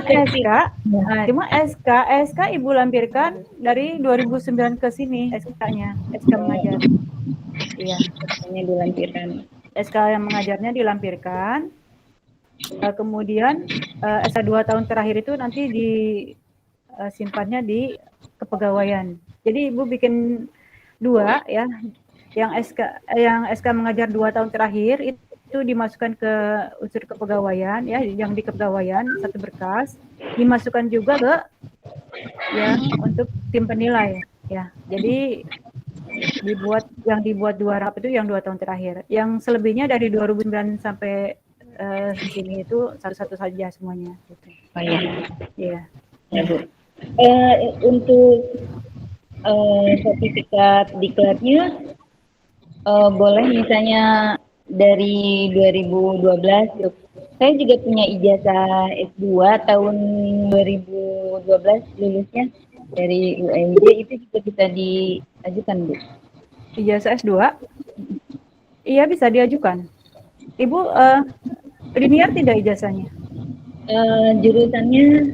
Cuma SK Ibu lampirkan dari 2009 ke sini SK-nya, SK mengajar. Iya, hanya dilampirkan. SK yang mengajarnya dilampirkan. Kemudian SK 2 tahun terakhir itu nanti disimpannya di kepegawaian. Jadi Ibu bikin 2 ya. Yang SK mengajar 2 tahun terakhir itu dimasukkan ke unsur kepegawaian ya, yang di kepegawaian 1 berkas, dimasukkan juga ke yang untuk tim penilai ya. Jadi dibuat 2 rap itu yang 2 tahun terakhir. Yang selebihnya dari 2009 sampai sini itu satu-satu saja semuanya gitu. Oh iya. Iya. Ya Bu. Untuk sertifikat diklatnya boleh misalnya dari 2012 gitu. Saya juga punya ijazah S2 tahun 2012 lulusnya dari UNJ, itu juga bisa diajukan Bu. Ijazah S2? Iya bisa diajukan. Ibu linear tidak ijazahnya? Jurusannya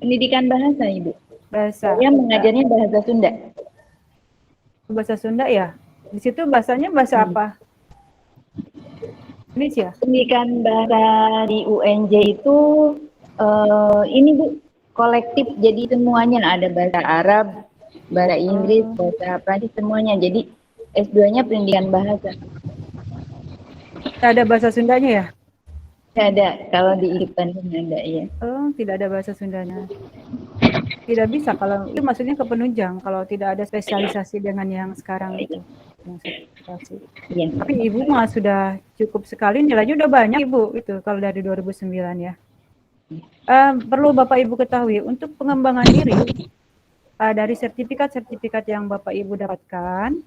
pendidikan bahasa Ibu. Bahasa. Saya mengajarnya bahasa Sunda. Bahasa Sunda ya? Di situ bahasanya bahasa apa? Indonesia? Pendidikan bahasa di UNJ itu ini Bu, kolektif, jadi semuanya ada bahasa Arab, bahasa Inggris, bahasa Prancis, semuanya. Jadi S2-nya pendidikan bahasa. Ada bahasa Sundanya ya? Tidak ada, kalau di IPAN ada ya. Oh, tidak ada bahasa Sundanya. Tidak bisa kalau itu maksudnya ke penunjang kalau tidak ada spesialisasi dengan yang sekarang itu. Yang sertifikasi. Iya. Tapi Ibu mah sudah cukup sekali, nilainya udah banyak Ibu itu kalau dari 2009 ya. Perlu Bapak Ibu ketahui untuk pengembangan diri dari sertifikat-sertifikat yang Bapak Ibu dapatkan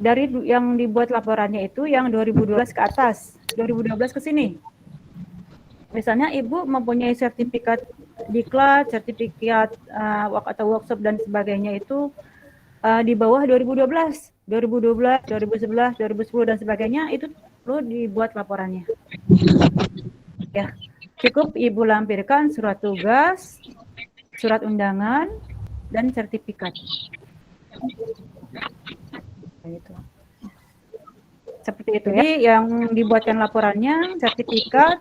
dari yang dibuat laporannya itu yang 2012 ke atas, 2012 ke sini. Misalnya Ibu mempunyai sertifikat diklat, sertifikat atau workshop dan sebagainya itu di bawah 2012, 2011, 2010 dan sebagainya, itu perlu dibuat laporannya. Ya, cukup Ibu lampirkan surat tugas, surat undangan, dan sertifikat. Gitu. Seperti itu. Jadi yang dibuatkan laporannya, sertifikat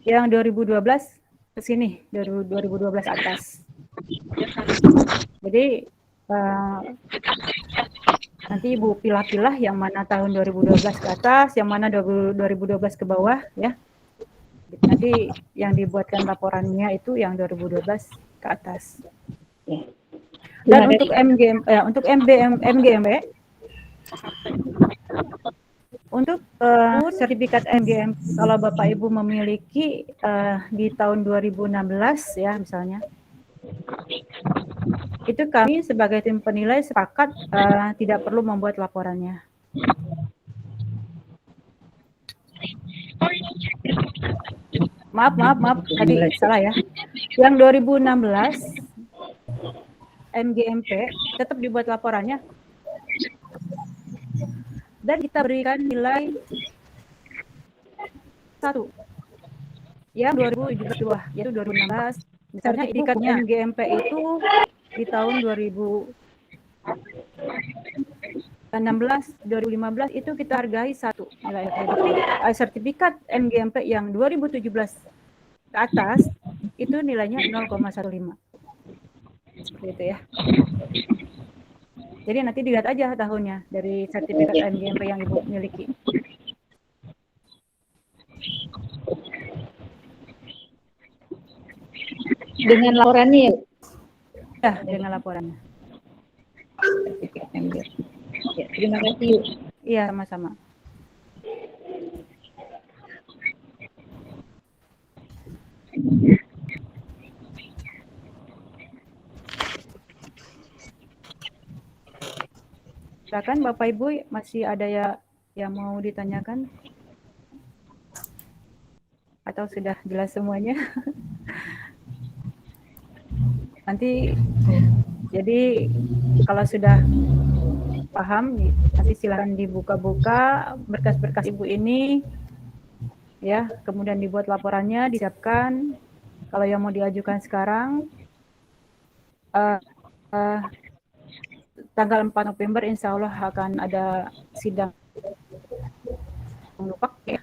yang 2012 ke sini, 2012 atas. Jadi Nanti Ibu pilah-pilah yang mana tahun 2012 ke atas, yang mana 2012 ke bawah ya. Nanti yang dibuatkan laporannya itu yang 2012 ke atas. Ya. Dan untuk untuk MGMB, untuk sertifikat MGMB, kalau Bapak Ibu memiliki di tahun 2016 ya misalnya, itu kami sebagai tim penilai sepakat tidak perlu membuat laporannya. Maaf, tadi salah ya. Yang 2016 MGMP tetap dibuat laporannya dan kita berikan nilai 1. Yang 2017 yaitu 2016. Misalnya sertifikatnya MGMP itu di tahun 2016, 2015 itu kita hargai 1 nilai kredit. Sertifikat MGMP yang 2017 ke atas itu nilainya 0,15. Seperti itu ya. Jadi nanti dilihat aja tahunnya dari sertifikat MGMP yang Ibu miliki. Dengan laporannya ya? Ya, dengan laporannya. Ya, terima kasih yuk. Iya, sama-sama. Silakan Bapak Ibu, masih ada ya yang mau ditanyakan? Atau sudah jelas semuanya? Nanti jadi kalau sudah paham, nanti silakan dibuka-buka berkas-berkas Ibu ini, ya. Kemudian dibuat laporannya, disiapkan. Kalau yang mau diajukan sekarang, tanggal 4 November, insya Allah akan ada sidang lupak, ya.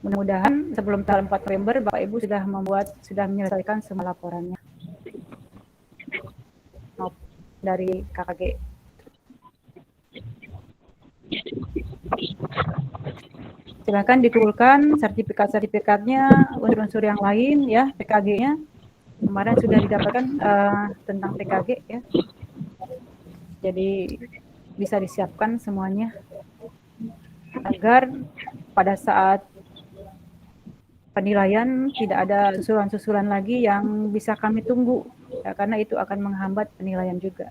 Mudah-mudahan sebelum tanggal 4 November, Bapak Ibu sudah menyelesaikan semua laporannya dari KKG. Silakan dikumpulkan sertifikat-sertifikatnya, unsur-unsur yang lain ya, PKG-nya. Kemarin sudah didapatkan tentang PKG ya. Jadi bisa disiapkan semuanya agar pada saat penilaian tidak ada susulan-susulan lagi yang bisa kami tunggu ya, karena itu akan menghambat penilaian juga.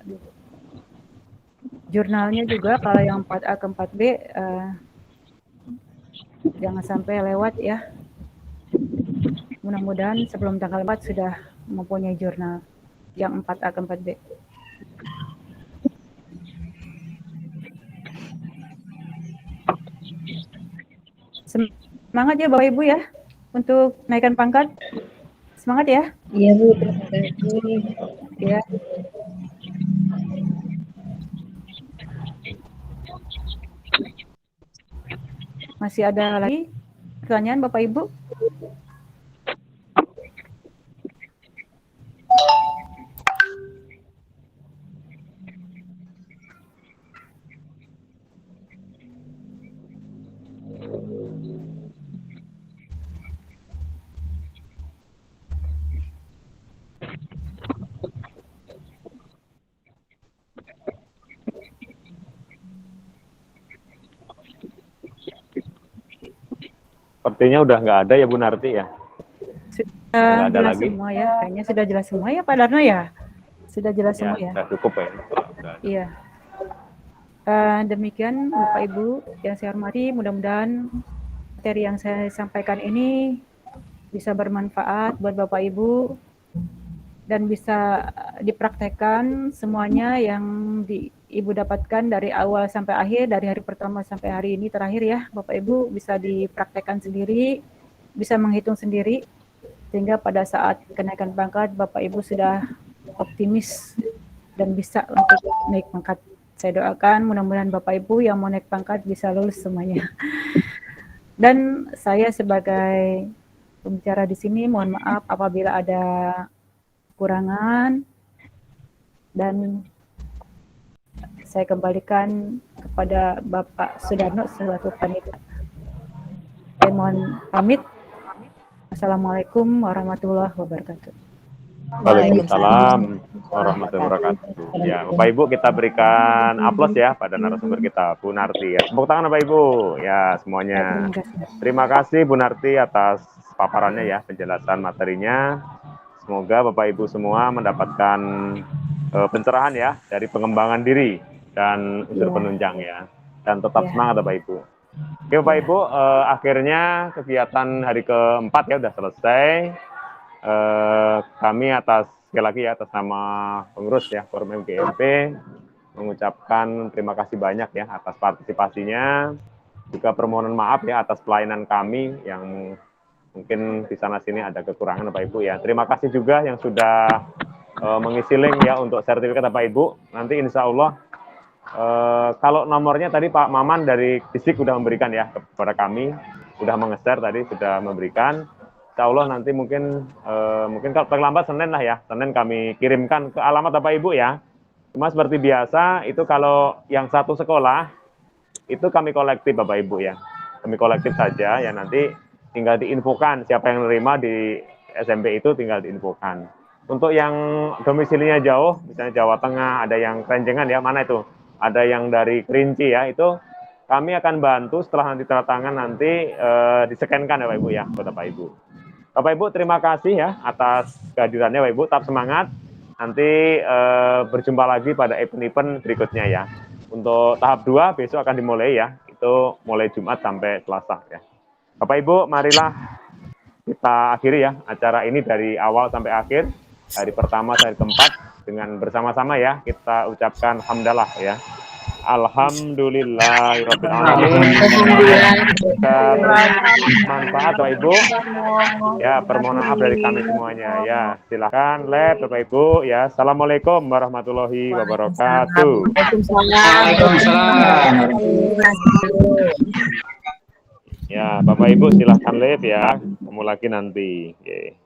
Jurnalnya juga kalau yang 4A ke 4B jangan sampai lewat ya. Mudah-mudahan sebelum tanggal 4 sudah mempunyai jurnal yang 4A ke 4B. Semangat ya Bapak Ibu ya untuk naikkan pangkat. Semangat ya. Iya Bu, terima kasih. Ya. Masih ada lagi pertanyaan Bapak Ibu? Sepertinya udah nggak ada ya Bu Narti ya? Sudah ada jelas lagi? semua ya, kayaknya sudah jelas semua ya Pak Darno ya? Sudah jelas semua ya? Sudah cukup ya? Iya. Demikian Bapak Ibu yang saya hormati, mudah-mudahan materi yang saya sampaikan ini bisa bermanfaat buat Bapak Ibu dan bisa dipraktekkan semuanya yang Ibu dapatkan dari awal sampai akhir, dari hari pertama sampai hari ini terakhir ya Bapak Ibu, bisa dipraktekkan sendiri, bisa menghitung sendiri, sehingga pada saat kenaikan pangkat Bapak Ibu sudah optimis dan bisa untuk naik pangkat. Saya doakan mudah-mudahan Bapak Ibu yang mau naik pangkat bisa lulus semuanya. Dan saya sebagai pembicara di sini mohon maaf apabila ada kekurangan, dan saya kembalikan kepada Bapak Sudarno selaku panitia. Saya mohon pamit. Assalamualaikum warahmatullahi wabarakatuh. Waalaikumsalam warahmatullahi wabarakatuh. Ya, Bapak Ibu kita berikan aplaus ya pada narasumber kita, Bu Narti. Ya, tepuk tangan Bapak Ibu. Ya, semuanya. Terima kasih Bu Narti atas paparannya ya, penjelasan materinya. Semoga Bapak Ibu semua mendapatkan pencerahan ya dari pengembangan diri dan unsur penunjang ya. Dan tetap semangat Bapak Ibu. Oke Bapak Ibu, akhirnya kegiatan hari keempat ya udah selesai. Kami sekali lagi ya atas nama pengurus ya Forum MGMP mengucapkan terima kasih banyak ya atas partisipasinya, juga permohonan maaf ya atas pelayanan kami yang mungkin di sana sini ada kekurangan Bapak Ibu ya. Terima kasih juga yang sudah mengisi link ya untuk sertifikat Bapak Ibu. Nanti insya Allah kalau nomornya tadi Pak Maman dari Fisik sudah memberikan ya kepada kami, sudah mengeser tadi, sudah memberikan. Insya Allah nanti mungkin kalau terlambat Senin lah ya, Senin kami kirimkan ke alamat Bapak Ibu ya. Cuma seperti biasa, itu kalau yang satu sekolah, itu kami kolektif Bapak Ibu ya. Kami kolektif saja, ya nanti tinggal diinfokan, siapa yang menerima di SMP itu tinggal diinfokan. Untuk yang domisilinya jauh, misalnya Jawa Tengah, ada yang Kerenjengan ya, mana itu? Ada yang dari Kerinci ya, itu kami akan bantu setelah nanti tanda tangan nanti disekenkan ya Bapak Ibu ya, buat Bapak Ibu. Bapak Ibu terima kasih ya atas kehadirannya Bapak Ibu, tetap semangat. Nanti berjumpa lagi pada event-event berikutnya ya. Untuk tahap 2 besok akan dimulai ya, itu mulai Jumat sampai Selasa ya. Bapak Ibu marilah kita akhiri ya acara ini dari awal sampai akhir, dari pertama sampai keempat dengan bersama-sama ya kita ucapkan hamdalah ya. Alhamdulillahirabbil alamin. Manfaat Bapak Ibu. Ya, permohonan maaf dari kami semuanya ya. Silakan lab Bapak Ibu ya. Assalamualaikum warahmatullahi wabarakatuh. Waalaikumsalam. Ya, Bapak Ibu silakan lab ya. Ketemu lagi nanti. Okay.